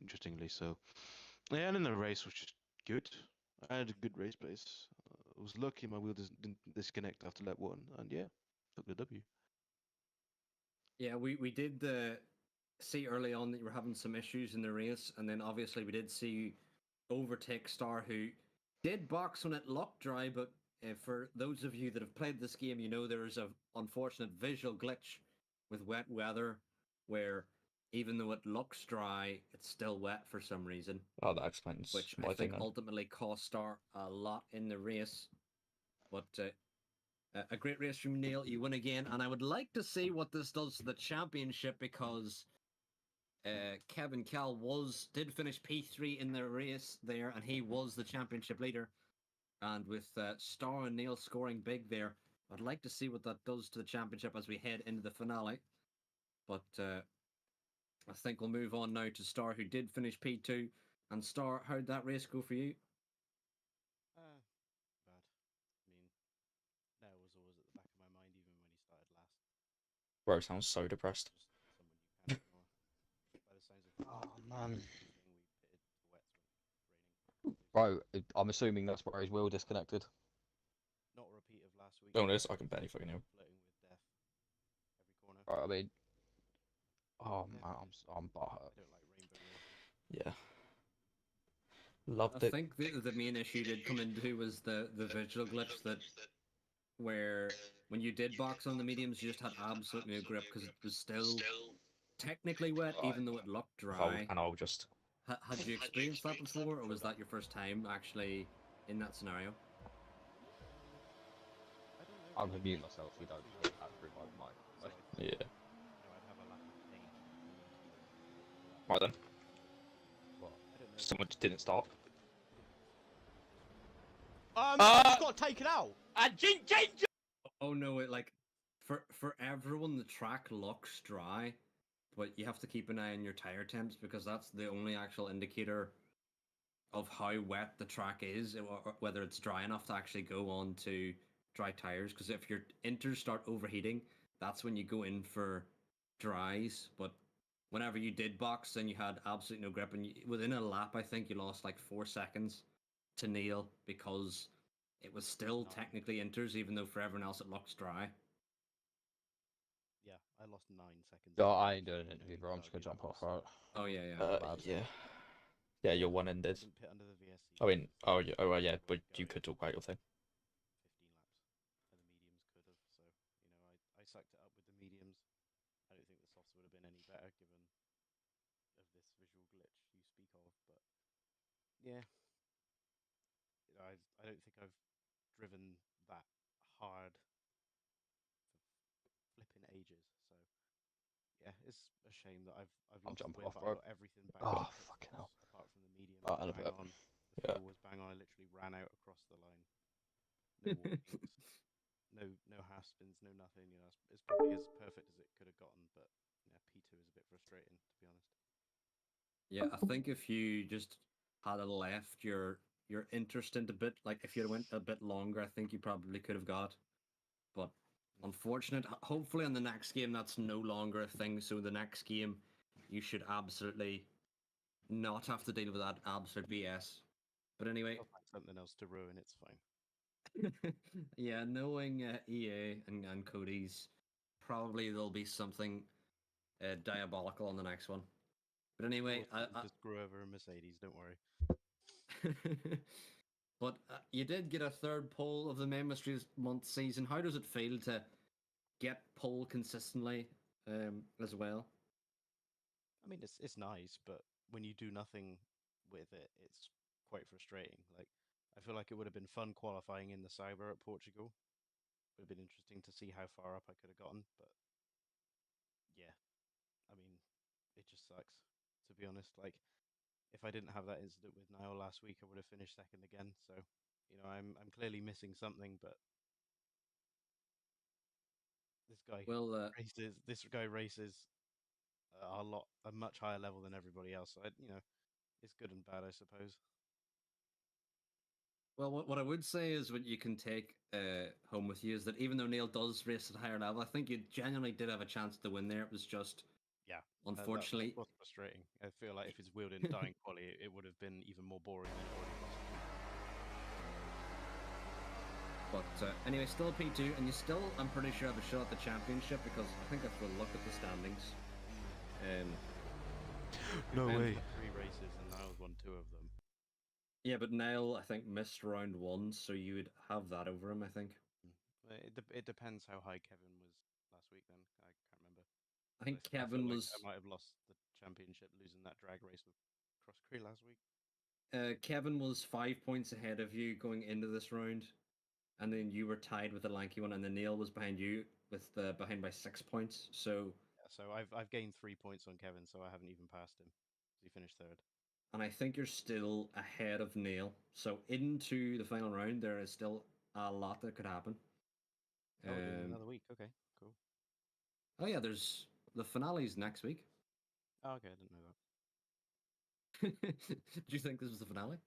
Interestingly, so yeah, and then the race was just good. I had a good race pace. I was lucky my wheel didn't disconnect after lap one, and yeah, took the W. Yeah, we did see early on that you were having some issues in the race, and then obviously we did see you overtake Star, who did box when it looked dry, but for those of you that have played this game, you know there is a unfortunate visual glitch with wet weather, where even though it looks dry, it's still wet for some reason, oh, that explains which my I thing think then. ultimately cost Star a lot in the race. But a great race from Neil. You win again, and I would like to see what this does to the championship, because Kevin Cal did finish P3 in the race there, and he was the championship leader. And with Star and Neil scoring big there, I'd like to see what that does to the championship as we head into the finale. But I think we'll move on now to Star, who did finish P2. And Star, how'd that race go for you? Bad. I mean, Nail was always at the back of my mind, even when he started last. Bro, sounds so depressed. Just someone you can ignore. By the signs of Oh things, man. we pitted to wets when raining. Bro, I'm assuming that's where his wheel disconnected. Not a repeat of last week. Be honest, I can barely fucking hear. Flirting with death every corner. Right, I mean, oh Yeah. man, I'm I butthurt. don't like rainbow racing. Yeah. I Loved it. think the main issue did come into was the visual glitch, that where when you did box on the mediums, you just had absolute no grip because it was still technically wet, even though it looked dry. And I'll just. Had you experienced that before, or was that your first time actually in that scenario? I don't know. I'm gonna mute myself. You don't hear that through my mic. So I thought, Yeah. I'd have a lack of pain. Right then. What? I don't know. Someone just didn't stop. It's got taken out. Oh no! It like for everyone, the track looks dry, but you have to keep an eye on your tire temps because that's the only actual indicator of how wet the track is, or whether it's dry enough to actually go on to dry tires. Because if your inters start overheating, that's when you go in for dries. But whenever you did box, then you had absolutely no grip, and within a lap, I think you lost like 4 seconds to Neil because it was still Nine. technically inters, even though for everyone else it looks dry. Yeah, I lost 9 seconds. Yeah, to I Neil, ain't so doing you an know interview, you bro. I'm could just gonna argue that jump off, was right? Oh yeah. bad. Yeah, you're one ended. didn't pit under the VSC. I mean, so well, yeah, I but was you going could talk about your thing. 15 laps, and the mediums could have. So you know, I sucked it up with the mediums. I don't think the softs would have been any better given of this visual glitch you speak of. But yeah, I don't think I've driven that hard for flipping ages. So yeah, it's a shame that I've I'm lost the jumping win, off, but bro. I got everything back Oh, on the fucking hell. pits apart from the mediums. Oh, and a Bang bit. on. The Yeah. fuel was bang on. I literally ran out across the line. No warnings, no half spins, no nothing. You know, it's probably as perfect as it could have gotten, but yeah, P2 is a bit frustrating to be honest. Yeah, I think if you just had left your interest into bit, like if you went a bit longer, I think you probably could have got. But unfortunate. Hopefully, on the next game, that's no longer a thing. So the next game, you should absolutely not have to deal with that absolute BS. But anyway, I'll find something else to ruin. It's fine. yeah, knowing EA and Cody's, probably there'll be something diabolical on the next one. But anyway, We'll just screw over a Mercedes. Don't worry. but you did get a third pole of the May Mysteries month season. How does it feel to get pole consistently as well? I mean, it's nice, but when you do nothing with it, it's quite frustrating. Like, I feel like it would have been fun qualifying in the Cyber at Portugal. Would have been interesting to see how far up I could have gotten, but yeah, I mean, it just sucks, to be honest. Like, if I didn't have that incident with Niall last week, I would have finished second again. So, you know, I'm clearly missing something, but this guy Well, races a much higher level than everybody else. So you know, it's good and bad, I suppose. Well, what I would say is what you can take home with you is that even though Neil does race at a higher level, I think you genuinely did have a chance to win there. It was just, Yeah, unfortunately, that's what's frustrating. I feel like if his wheel didn't die in quali, it would have been even more boring than it already was. but anyway, still a P2, and you still, I'm pretty sure, have a shot at the championship because I think if we look at the standings, No And- way. 3 races, and Niles won 2 of them. yeah, but Niall, I think, missed round 1, so you would have that over him, I think. It depends how high Kevin was last week. Then I can't remember. I think I feel Kevin like was I might have lost the championship losing that drag race with Cross Cree last week. Kevin was 5 points ahead of you going into this round, and then you were tied with the lanky one, and then Neil was behind you with behind by 6 points. So, Yeah, so I've gained 3 points on Kevin, so I haven't even passed him. He finished third. and I think you're still ahead of Neil. So into the final round, there is still a lot that could happen. Oh, we're doing another week. Okay, cool. Oh yeah, there's the finales next week. Oh, okay, I didn't know that. Do you think this was the finale?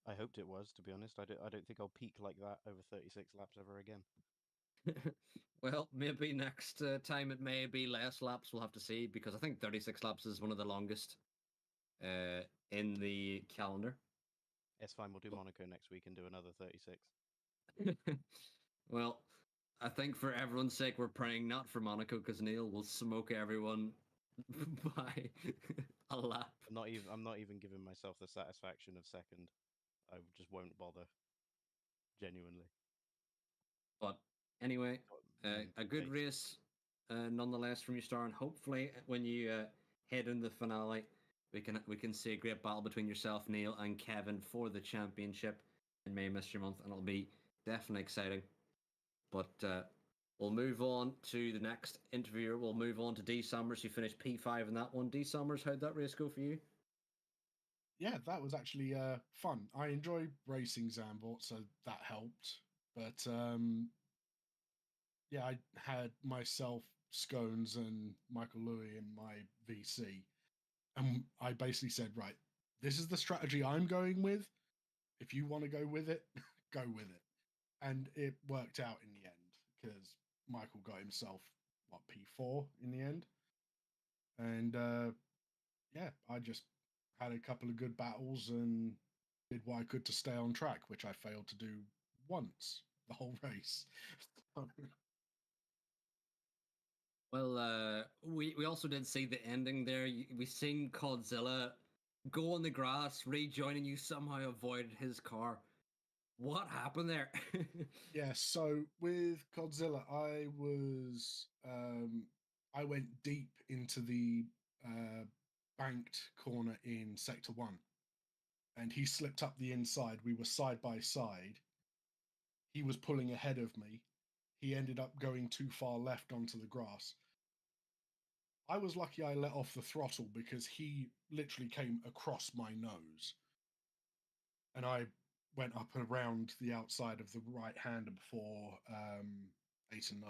I hoped it was, to be honest. I don't think I'll peak like that over 36 laps ever again. Well, maybe next time it may be less laps. We'll have to see because I think 36 laps is one of the longest in the calendar. It's fine. We'll do Monaco next week and do another 36. Well, I think for everyone's sake, we're praying not for Monaco because Neil will smoke everyone by a lap. I'm not even giving myself the satisfaction of second. I just won't bother. Genuinely. But anyway, Got a mental good pace. race nonetheless from you, Star, and hopefully when you head into the finale, we can see a great battle between yourself, Neil, and Kevin for the championship in May Mystery Month, and it'll be definitely exciting. But we'll move on to the next interviewer. We'll move on to D Summers, who finished P5 in that one. D Summers, how'd that race go for you? Yeah, that was actually fun. I enjoy racing Zambot, so that helped. But yeah, I had myself Scones and Michael Louis in my VC, and I basically said, right, this is the strategy I'm going with. If you want to go with it, go with it. And it worked out in the end because Michael got himself what P4 in the end, and yeah, I just had a couple of good battles and did what I could to stay on track, which I failed to do once the whole race. Well, we also did see the ending there. We seen Godzilla go on the grass, rejoining you, somehow avoided his car. What happened there? Yeah, so with Godzilla, I went deep into the banked corner in Sector 1, and he slipped up the inside. We were side by side. He was pulling ahead of me. He ended up going too far left onto the grass. I was lucky I let off the throttle because he literally came across my nose. And I went up around the outside of the right hander before 8 and 9.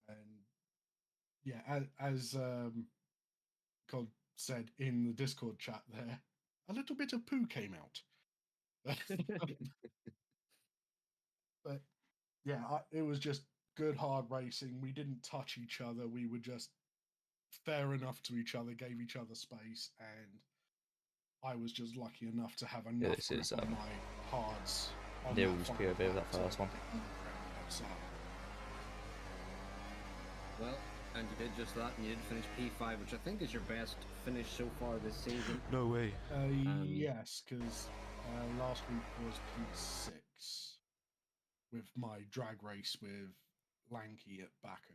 And yeah, as God said in the Discord chat there, a little bit of poo came out. But yeah, it was just good hard racing. We didn't touch each other. We were just fair enough to each other, gave each other space, and I was just lucky enough to have enough this grip is, on my hards. On Neil's that POV of final that lap to first one. get me around the outside. Well, and you did just that, and you did finish P5, which I think is your best finish so far this season. No way. Yes, because last week was P6 with my drag race with Lanky at Baku.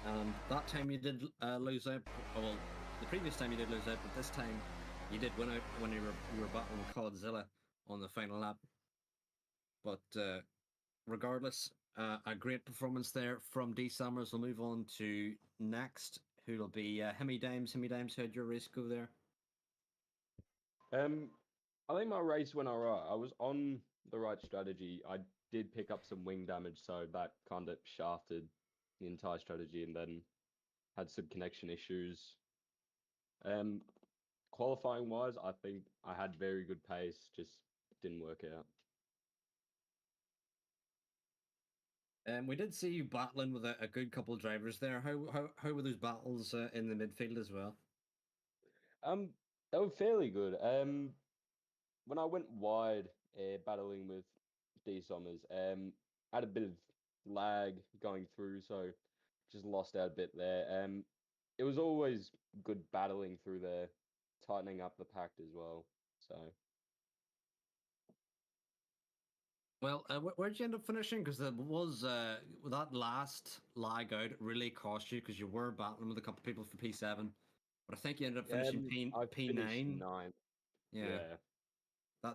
And that time you did lose out. Well, the previous time you did lose out, but this time you did win out when you were battling Godzilla on the final lap. But regardless, a great performance there from D Summers. We'll move on to next, who'll be Hemi Dimes. Hemi Dimes, how'd your race go there? I think my race went alright. I was on the right strategy. I did pick up some wing damage, so that kind of shafted the entire strategy, and then had some connection issues. Qualifying wise, I think I had very good pace, just didn't work out. We did see you battling with a good couple of drivers there. How were those battles in the midfield as well? They were fairly good. When I went wide, battling with D Summers, I had a bit of lag going through, so just lost out a bit there. It was always good battling through there, tightening up the pack as well. So Well, where'd you end up finishing? Because there was that last lag out really cost you because you were battling with a couple of people for P7, but I think you ended up finishing I finished P9. ninth. Yeah. Yeah.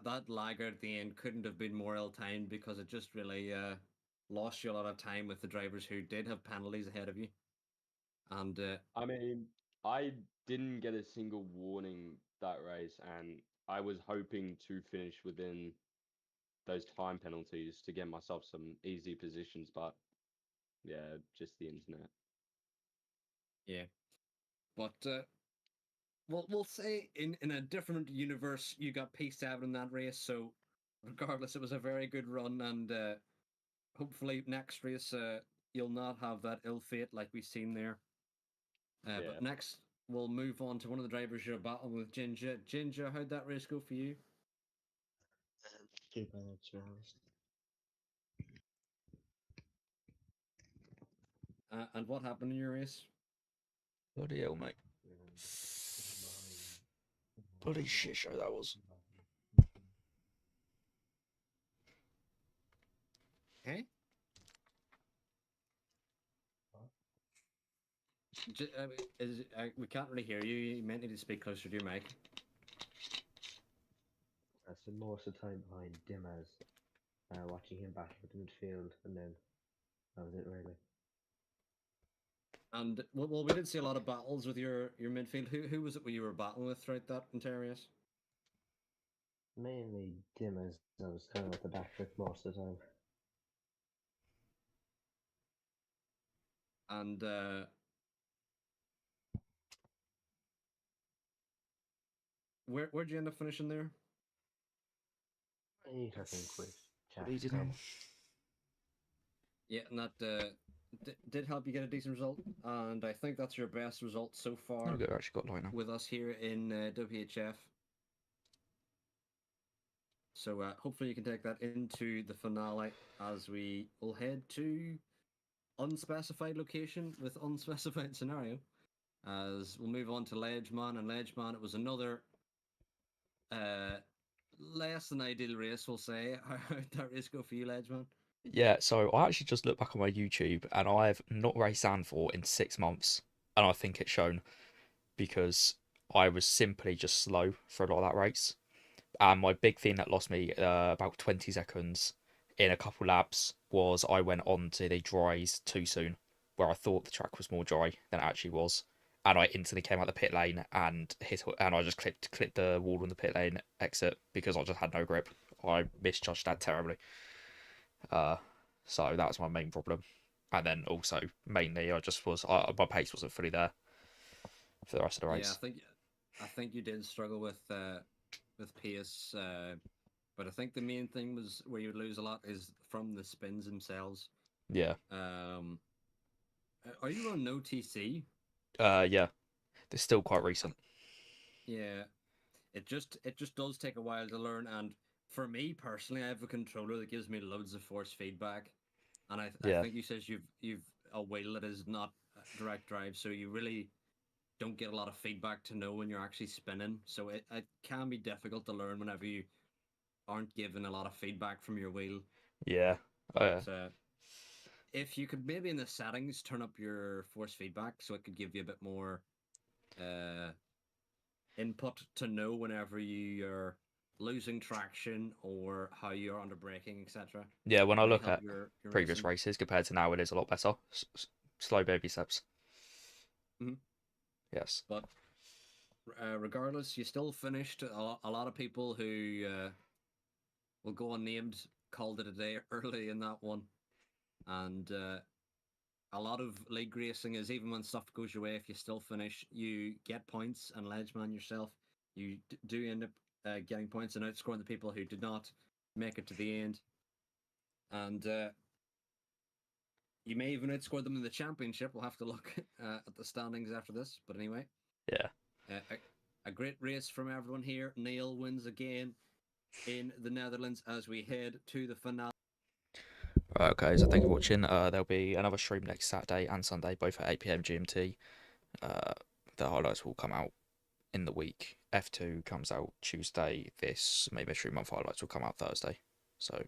That lag out at the end couldn't have been more ill timed because it just really lost you a lot of time with the drivers who did have penalties ahead of you. And I mean, I didn't get a single warning that race, and I was hoping to finish within those time penalties to get myself some easy positions, but yeah, just the internet. yeah, but we'll say in a different universe you got P7 in that race. So regardless, it was a very good run, and hopefully next race you'll not have that ill fate like we've seen there. Yeah. But next we'll move on to one of the drivers you're battling with, Ginger. Ginger, how'd that race go for you? Too bad, to be honest. And what happened in your race? Bloody hell, mate. Bloody shit show that was. Okay. We can't really hear you. You might need to speak closer to your mic. I spent most of the time behind Dimmers, watching him battle with the midfield, and then that was it really. And well, we did see a lot of battles with your midfield. Who was it you were battling with throughout that entire race? Mainly Dimmers, I was kind of at the back with most of the time. And where'd you end up finishing there? Eight, I think, with What did you Jack. do? Yeah, and that did help you get a decent result, and I think that's your best result so far There we go. Actually got line now. with us here in WHF. So hopefully you can take that into the finale as we will head to unspecified location with unspecified scenario. As we'll move on to Ledgeman, and Ledgeman, it was another less than ideal race, we'll say. How did that race go for you, Ledgeman? Yeah, so I actually just looked back on my YouTube and I've not raced Zandvoort in 6 months, and I think it's shown because I was simply just slow for a lot of that race. And my big thing that lost me about 20 seconds in a couple laps was I went on to the dries too soon, where I thought the track was more dry than it actually was. And I instantly came out the pit lane and I just clipped the wall on the pit lane exit because I just had no grip. I misjudged that terribly. So that was my main problem. And then also mainly my pace wasn't fully there for the rest of the race. Yeah, I think you did struggle with pace, but I think the main thing was where you would lose a lot is from the spins themselves. Yeah. Are you on no TC? Yeah. They're still quite recent. Yeah, it just does take a while to learn, and for me personally, I have a controller that gives me loads of force feedback, and I think you says you've a wheel that is not direct drive, so you really don't get a lot of feedback to know when you're actually spinning. So it can be difficult to learn whenever you aren't given a lot of feedback from your wheel. Yeah. But, if you could maybe in the settings turn up your force feedback so it could give you a bit more input to know whenever you're losing traction or how you're under braking, etc. Yeah, when I Might look help at your previous racing. races compared to now, it is a lot better. Slow baby steps. Mhm. Yes. But regardless, you still finished. A lot of people who will go unnamed called it a day early in that one, and a lot of league racing is even when stuff goes your way, if you still finish, you get points. And Ledgeman yourself, you do end up getting points and outscoring the people who did not make it to the end. And you may even outscore them in the championship. We'll have to look at the standings after this. But anyway, yeah, a great race from everyone here. Neil wins again in the Netherlands as we head to the finale. Right, okay, so thank you for watching. There'll be another stream next Saturday and Sunday, both at 8 PM GMT. The highlights will come out in the week. F2 comes out Tuesday. This Maybe Stream Month highlights will come out Thursday. So